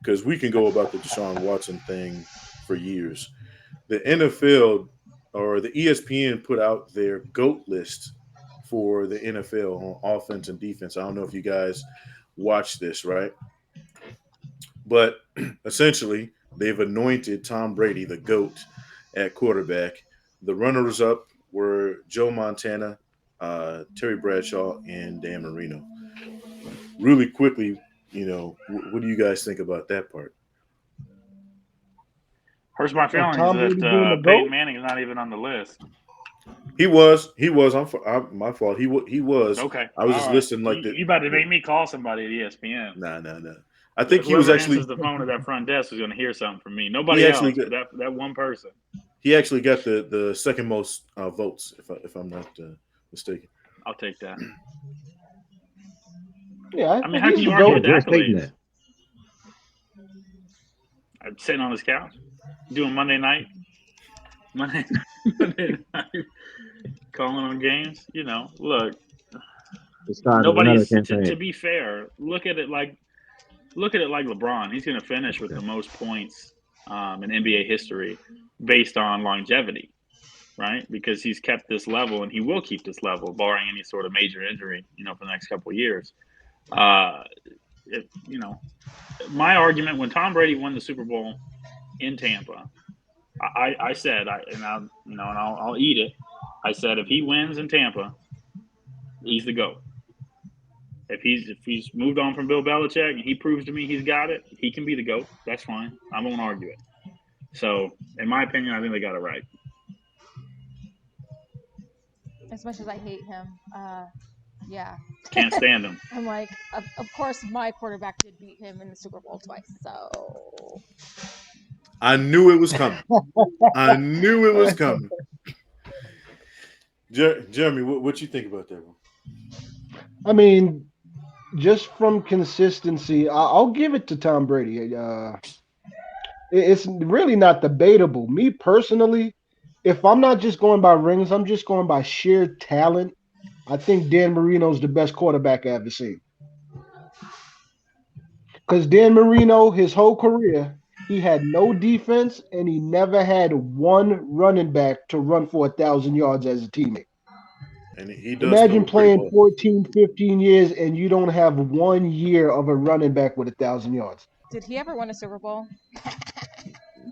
because we can go about the Deshaun Watson thing for years. The NFL or the ESPN put out their GOAT list for the NFL on offense and defense. I don't know if you guys watch this, right? But essentially, they've anointed Tom Brady the GOAT at quarterback. The runners up were Joe Montana, Terry Bradshaw, and Dan Marino. Really quickly, what do you guys think about that part? Hurts my feelings Tom Brady being the that Peyton GOAT? Manning is not even on the list. He was. My fault. He was. Okay, I was all just right. listening like that. You about to make me call somebody at ESPN. Nah. I think he was Whoever actually. answers the phone at that front desk is going to hear something from me. He Nobody actually else, got. but that one person. He actually got the second most votes, if I'm not mistaken. I'll take that. Yeah, I mean, think how he's can you the argue GOAT. with the where's Peyton accolades? at? I'm sitting on his couch doing Monday night, Monday night, calling on games. Look, It started another nobody's. To campaign. be fair, look at it like LeBron. He's going to finish with the most points in NBA history based on longevity, right? Because he's kept this level and he will keep this level, barring any sort of major injury, for the next couple of years. My argument when Tom Brady won the Super Bowl in Tampa, I said, I'll eat it. I said if he wins in Tampa, he's the GOAT. If he's moved on from Bill Belichick and he proves to me he's got it, he can be the GOAT. That's fine. I won't argue it. So, in my opinion, I think they got it right. As much as I hate him, yeah. Can't stand him. I'm like, of course, my quarterback did beat him in the Super Bowl twice. So I knew it was coming. I knew it was coming. Jeremy, what you think about that one? I mean, just from consistency, I'll give it to Tom Brady. It's really not debatable. Me personally, if I'm not just going by rings, I'm just going by sheer talent. I think Dan Marino's the best quarterback I've ever seen. Because Dan Marino, his whole career, he had no defense and he never had one running back to run for 1,000 yards as a teammate. And he does throw Imagine it pretty playing well. 14, 15 years and you don't have 1 year of a running back with 1,000 yards. did he ever win a Super Bowl?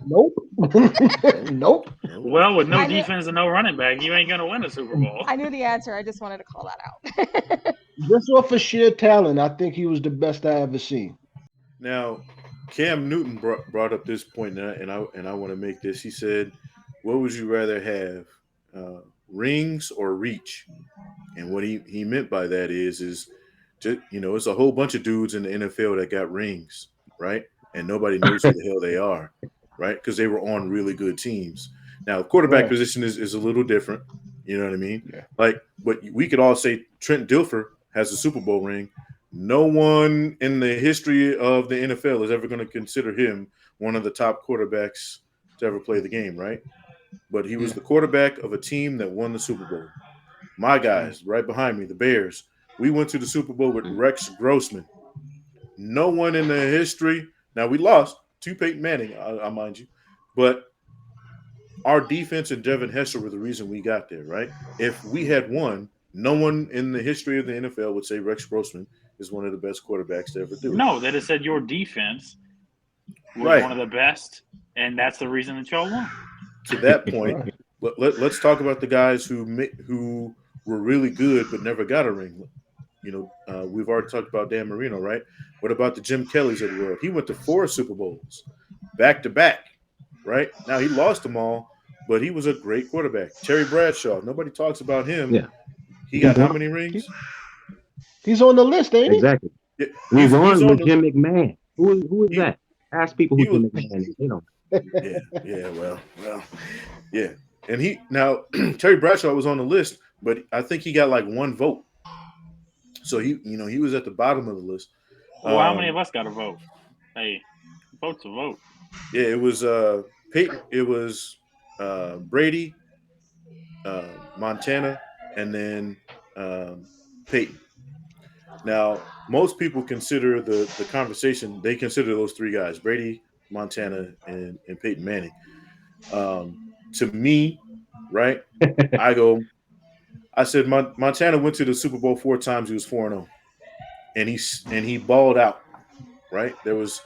Nope. Nope. Nope. Nope. Well, with no I knew- defense and no running back, you ain't gonna win a Super Bowl. I knew the answer. I just wanted to call that out. Just off of sheer talent, I think he was the best I ever seen. Now, Cam Newton brought up this point, and I want to make this. He said, "What would you rather have, rings or reach?" And what he meant by that is just, it's a whole bunch of dudes in the NFL that got rings, right? And nobody knows who the hell they are, right? Because they were on really good teams. Now, the quarterback Right. position is a little different. You know what I mean? Yeah. Like, but we could all say Trent Dilfer has a Super Bowl ring. No one in the history of the NFL is ever going to consider him one of the top quarterbacks to ever play the game, right? But he was Yeah. the quarterback of a team that won the Super Bowl. My guys, right behind me, the Bears, we went to the Super Bowl with Rex Grossman. No one in the history. Now we lost to Peyton Manning, I mind you, but our defense and Devin Hester were the reason we got there, right? If we had won, no one in the history of the NFL would say Rex Grossman is one of the best quarterbacks to ever do it. No, that it said your defense was Right. one of the best, and that's the reason that y'all won. To that point, Right. let's talk about the guys who were really good but never got a ring. We've already talked about Dan Marino, right? What about the Jim Kellys of the world? He went to 4 Super Bowls back to back, right? Now he lost them all, but he was a great quarterback. Terry Bradshaw, nobody talks about him. Yeah. He got how many rings? He's on the list, ain't he? Exactly. Yeah, We he's won on with the. Jim McMahon. Who is He, that? Ask people who he was. Jim McMahon is. They don't. Well, yeah. And now Terry Bradshaw was on the list, but I think he got like 1 vote. So he was at the bottom of the list. Well, how many of us got a vote? Hey, vote's a vote. Yeah, it was Peyton. It was Brady, Montana, and then Peyton. Now, most people consider the conversation. They consider those 3 guys: Brady, Montana, and Peyton Manning. To me, right? I said Montana went to the Super Bowl 4 times. He was 4-0, and he balled out. Right? There was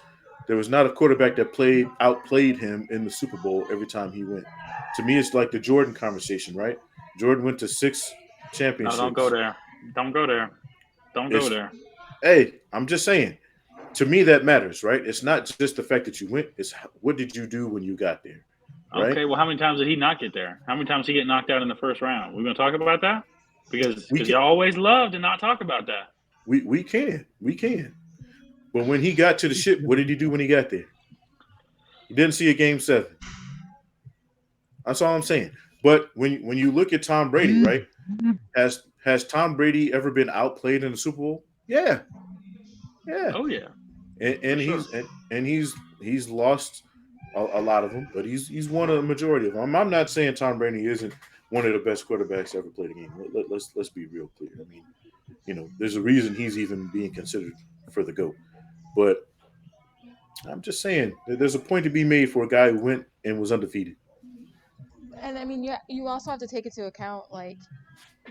not a quarterback that outplayed him in the Super Bowl every time he went. To me, it's like the Jordan conversation, right? Jordan went to 6 No, championships. don't go there. Don't go there. Don't go there. Hey, I'm just saying. To me, that matters, right? It's not just the fact that you went; it's what did you do when you got there, right? Okay, well, how many times did he not get there? How many times did he get knocked out in the first round? We're going to talk about that? Because We can, y'all always love to not talk about that. we can. But when he got to the ship, what did he do when he got there? He didn't see a game 7. That's all I'm saying. But when you look at Tom Brady, right? Has Tom Brady ever been outplayed in the Super Bowl? Yeah. Oh, yeah. And he's lost a lot of them, but he's won a majority of them. I'm not saying Tom Brady isn't one of the best quarterbacks to ever play the game. Let's be real clear. I mean, there's a reason he's even being considered for the GOAT. But I'm just saying that there's a point to be made for a guy who went and was undefeated. And I mean, you also have to take into account like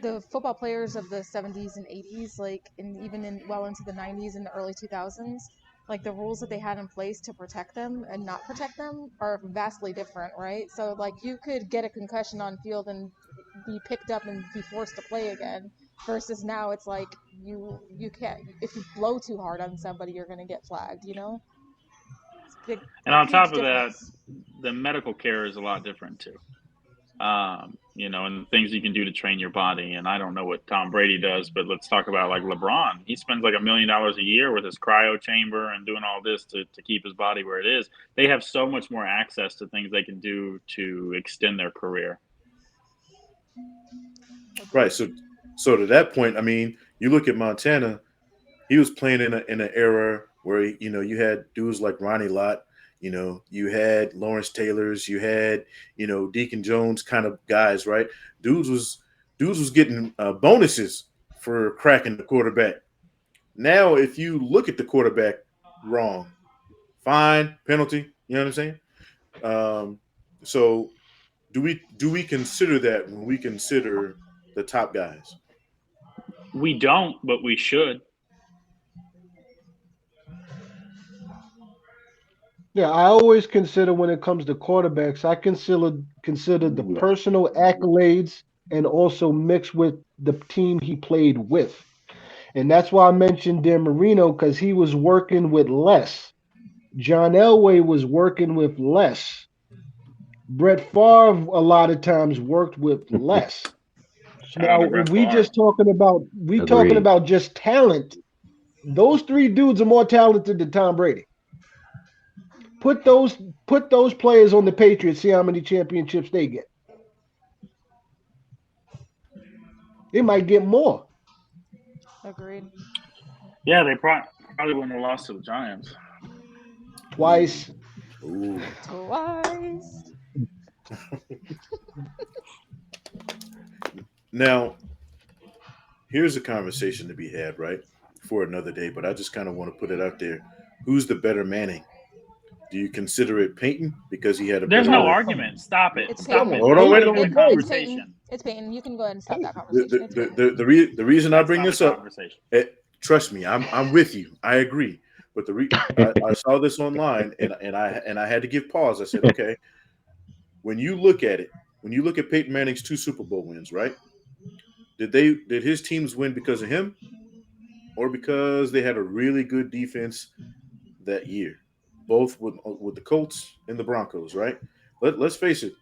the football players of the 70s and 80s, like, and even well into the 90s and the early 2000s. like the rules that they had in place to protect them and not protect them are vastly different, right? So like you could get a concussion on field and be picked up and be forced to play again versus now it's like you can't, if you blow too hard on somebody you're going to get flagged, you know? It's a big And on huge top of that, difference. the medical care is a lot different too. And the things you can do to train your body. And I don't know what Tom Brady does, but let's talk about like LeBron. He spends like $1 million a year with his cryo chamber and doing all this to keep his body where it is. They have so much more access to things they can do to extend their career. Right. Agreed. So to that point, I mean, you look at Montana. He was playing in an era where you had dudes like Ronnie Lott. You had Lawrence Taylor's. You had Deacon Jones kind of guys. Right. Dudes was dudes was getting bonuses for cracking the quarterback. Now, if you look at the quarterback wrong, fine, penalty. You know what I'm saying? Um, so do we consider that when we consider the top guys? We don't, but we should. Yeah, I always consider when it comes to quarterbacks, I consider the Ooh, personal accolades and also mixed with the team he played with. And that's why I mentioned Dan Marino because he was working with less. John Elway was working with less. Brett Favre a lot of times worked with less. Shout out to Now, if Brett Favre. we talking agreed. about just talent, those three dudes are more talented than Tom Brady. Put those put those players on the Patriots, see how many championships they get. They might get more. Agreed. Yeah, they probably wouldn't have lost to the Giants. Twice. Ooh. Twice. Now, here's a conversation to be had, right? For another day, but I just kind of want to put it out there. Who's the better Manning? Do you consider it Peyton because he had a There's no better? Oh, come on. argument. Stop it. It's Stop Come Peyton. it. on. Hold on, wait, Nobody's wait, in the wait. It's wait. Peyton. conversation. It's Peyton. You can go ahead and stop that Peyton. conversation. It's Peyton. The reason I That's bring not a this up, conversation. trust me, I'm with you. I agree. But I saw this online and I had to give pause. I said, okay, when you look at it, when you look at Peyton Manning's two Super Bowl wins, right? Did his teams win because of him or because they had a really good defense that year, both with the Colts and the Broncos, right? Let's face it,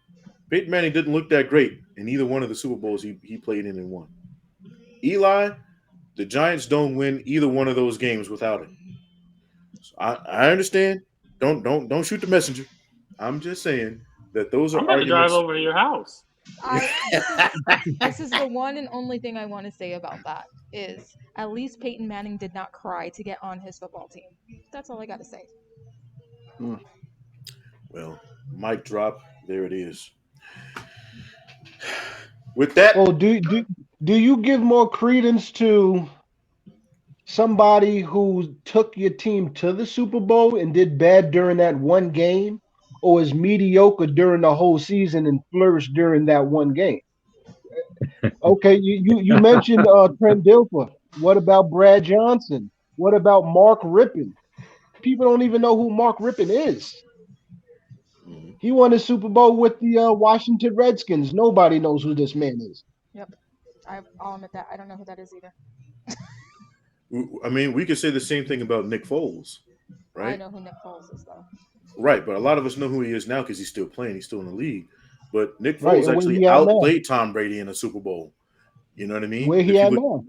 Peyton Manning didn't look that great in either one of the Super Bowls he played in and won. Eli, the Giants don't win either one of those games without him. So I understand. Don't shoot the messenger. I'm just saying that those I'm are about to drive arguments. over to your house. This is the one and only thing I want to say about that is at least Peyton Manning did not cry to get on his football team. That's all I got to say. Mm. Well, mic drop. There it is. With that, Oh, do you give more credence to somebody who took your team to the Super Bowl and did bad during that one game, or is mediocre during the whole season and flourished during that one game? Okay, you mentioned Trent Dilfer. What about Brad Johnson? What about Mark Rippon? People don't even know who Mark Rippon is. mhm. He won a Super Bowl with the Washington Redskins. Nobody knows who this man is. Yep. I'll admit that. I don't know who that is either. I mean, we could say the same thing about Nick Foles, I right? know who Nick Foles is though. Right, but a lot of us know who he is now because he's still playing. He's still in the league. But Nick Right, Foles and where actually he at now? outplayed Tom Brady in a Super Bowl. You know what I mean? Where he If you at look, now?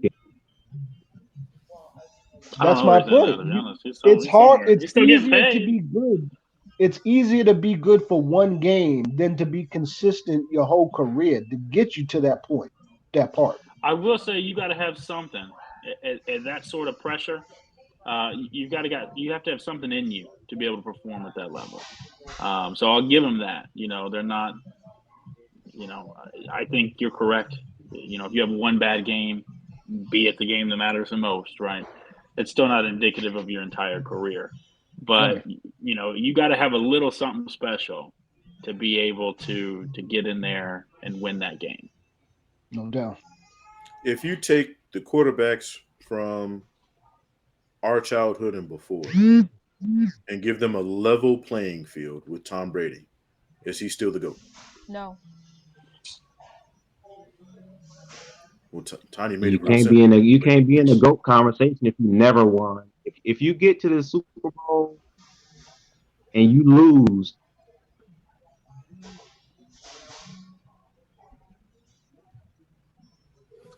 I don't That's know where my he's at now, point. to be honest. It's He's hard. somewhere. It's He's still getting easier to paid. be good. It's easier to be good for one game than to be consistent your whole career to get you to that point, that part. I will say you got to have something at that sort of pressure. You have to have something in you to be able to perform at that level. So I'll give them that. They're not. I think you're correct. If you have one bad game, be it the game that matters the most, right? It's still not indicative of your entire career. But Right. you got to have a little something special to be able to get in there and win that game. No doubt. if you take the quarterbacks from our childhood and before, and give them a level playing field with Tom Brady, is he still the GOAT? No. Well, Tanya made You it real can't be in simple. a you can't be in the GOAT conversation if you never won. If you get to the Super Bowl and you lose,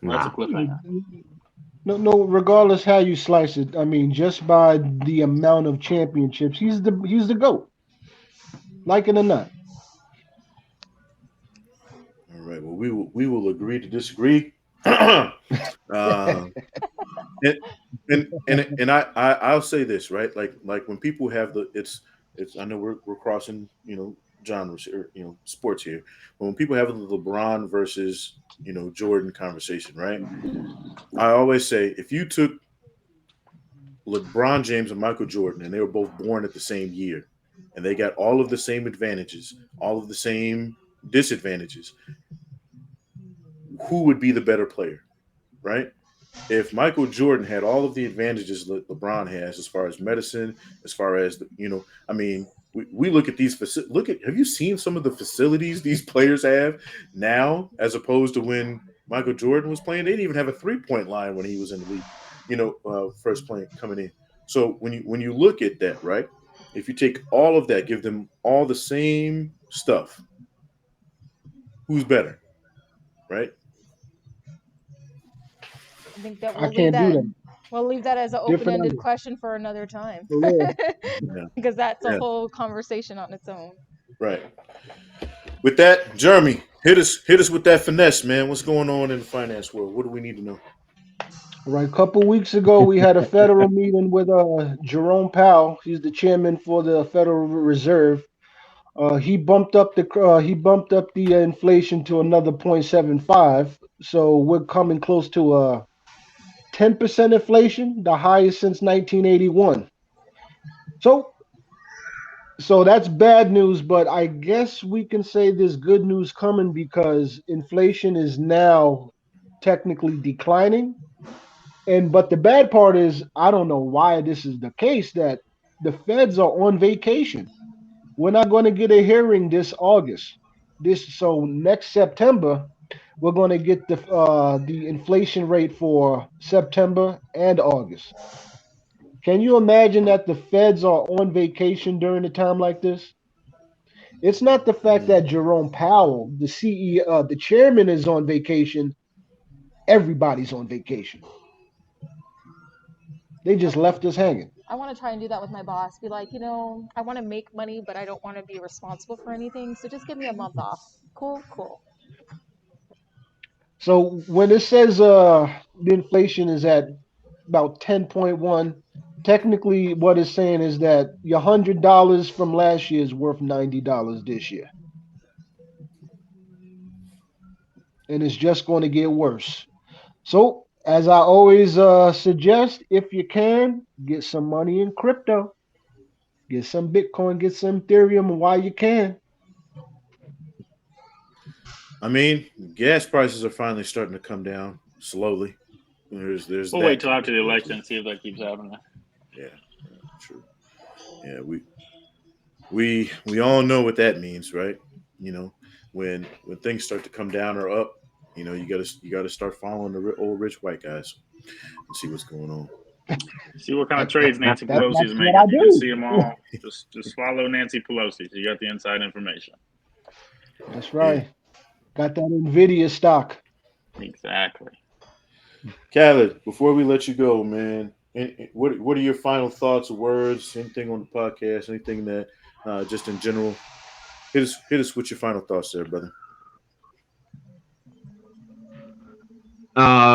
Well, that's a nah. cliffhanger. No, no. Regardless how you slice it, I mean, just by the amount of championships, he's the goat. Like it or not. All right. Well, we will agree to disagree. uh, and and I'll say this, right, like when people have it's I know we're crossing, genres here, sports here, but when people have the LeBron versus, Jordan conversation, right, I always say if you took LeBron James and Michael Jordan and they were both born at the same year and they got all of the same advantages, all of the same disadvantages, who would be the better player, right? If Michael Jordan had all of the advantages that LeBron has, as far as medicine, as far as I mean, we look at look at. Have you seen some of the facilities these players have now, as opposed to when Michael Jordan was playing? They didn't even have a 3-point line when he was in the league. First playing coming in. So when you look at that, right? If you take all of that, give them all the same stuff, who's better, right? I think that I can't do that. we'll leave that as an Different open-ended number question for another time. for real. Yeah, Because that's a yeah, whole conversation on its own. right. With that, Jeremy, hit us with that finesse, man. What's going on in the finance world? What do we need to know? Right, a couple weeks ago, we had a federal meeting with Jerome Powell. He's the chairman for the Federal Reserve. He bumped up the inflation to another 0.75. So we're coming close to 10% inflation, the highest since 1981. So so that's bad news, but I guess we can say there's good news coming because inflation is now technically declining. And but the bad part is I don't know why this is the case that the feds are on vacation. We're not going to get a hearing this August. So next September we're going to get the inflation rate for September and August. Can you imagine that the feds are on vacation during a time like this? It's not the fact Mm. that Jerome Powell, the CEO, the chairman, is on vacation. Everybody's on vacation. They just left us hanging. I want to try and do that with my boss. Be like, I want to make money, but I don't want to be responsible for anything. So just give me a month off. Cool, cool. So when it says the inflation is at about 10.1, technically what it's saying is that your $100 from last year is worth $90 this year, and it's just going to get worse. So as I always suggest, if you can get some money in crypto, get some Bitcoin, get some Ethereum while you can. I mean, gas prices are finally starting to come down slowly. There's We'll wait that till to after the look forward election to. and see if that keeps happening. Yeah, yeah, true. Yeah, we all know what that means, right? You know, when things start to come down or up, you gotta start following the old rich white guys and see what's going on. See what kind of That, trades Nancy Pelosi that's is what I making. You can do. see them all. Just follow Nancy Pelosi. So you got the inside information. That's Yeah, right. Got that Nvidia stock. Exactly. Khaled, before we let you go, man, what are your final thoughts or words? Anything on the podcast? Anything that just in general? Hit us with your final thoughts there, brother.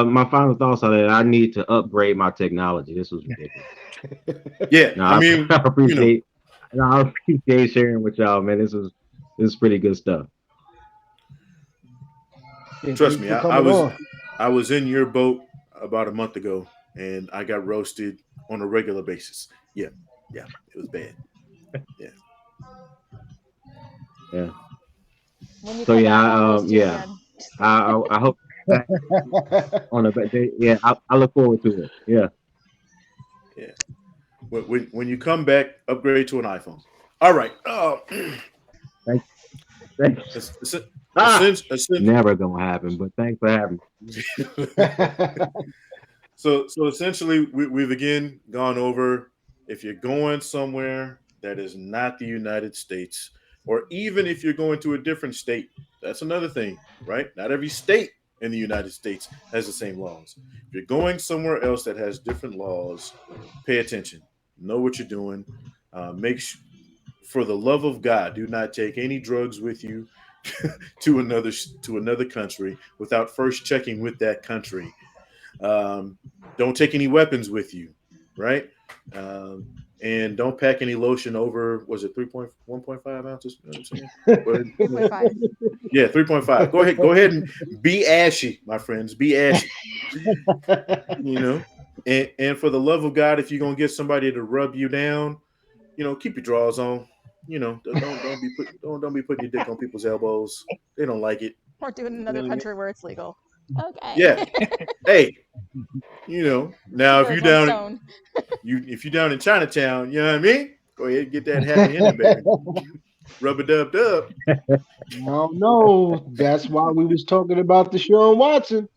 My final thoughts are that I need to upgrade my technology. This was ridiculous. Yeah, No, I I, mean, I appreciate. No, I appreciate sharing with y'all, man. This is pretty good stuff. Yeah, trust thanks me, for I coming was on. I was in your boat about a month ago, and I got roasted on a regular basis. Yeah, yeah, it was bad. Yeah, Yeah. When you So come yeah, back, I'll roast you yeah. again. Just I kidding. I, I hope on the yeah. I look forward to it. Yeah. yeah. When you come back, upgrade to an iPhone. All right. Thanks. Thanks. Essentially, Never gonna happen. But thanks for having so essentially, we've again gone over if you're going somewhere that is not the United States, or even if you're going to a different state, that's another thing, right? Not every state in the United States has the same laws. If you're going somewhere else that has different laws, pay attention. Know what you're doing. For the love of God, do not take any drugs with you to another country without first checking with that country. Don't take any weapons with you, right? Um, and don't pack any lotion over. Was it 1.5 ounces? You know what I'm saying? Go ahead. 3.5. Yeah, 3.5. Go ahead. Go ahead and be ashy, my friends. Be ashy. You know, and for the love of God, if you're gonna get somebody to rub you down, keep your drawers on. Don't be putting your dick on people's elbows. They don't like it. Or do it in You know another what I mean? country where it's legal. Okay. Yeah. Hey, now Kill with one stone. if you're down in Chinatown, you know what I mean? Go ahead and get that happy ending, baby. Rub a dub dub. No, no, that's why we was talking about Deshaun Watson.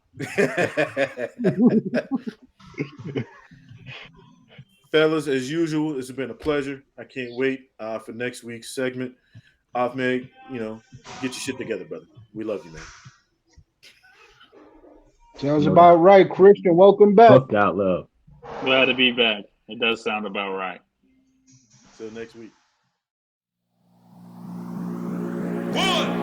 Fellas, as usual, it's been a pleasure. I can't wait for next week's segment. Ahmed, get your shit together, brother. We love you, man. Sounds no about doubt. right, Christian. Welcome back. Hooked out love. Glad to be back. It does sound about right. Till next week. 1,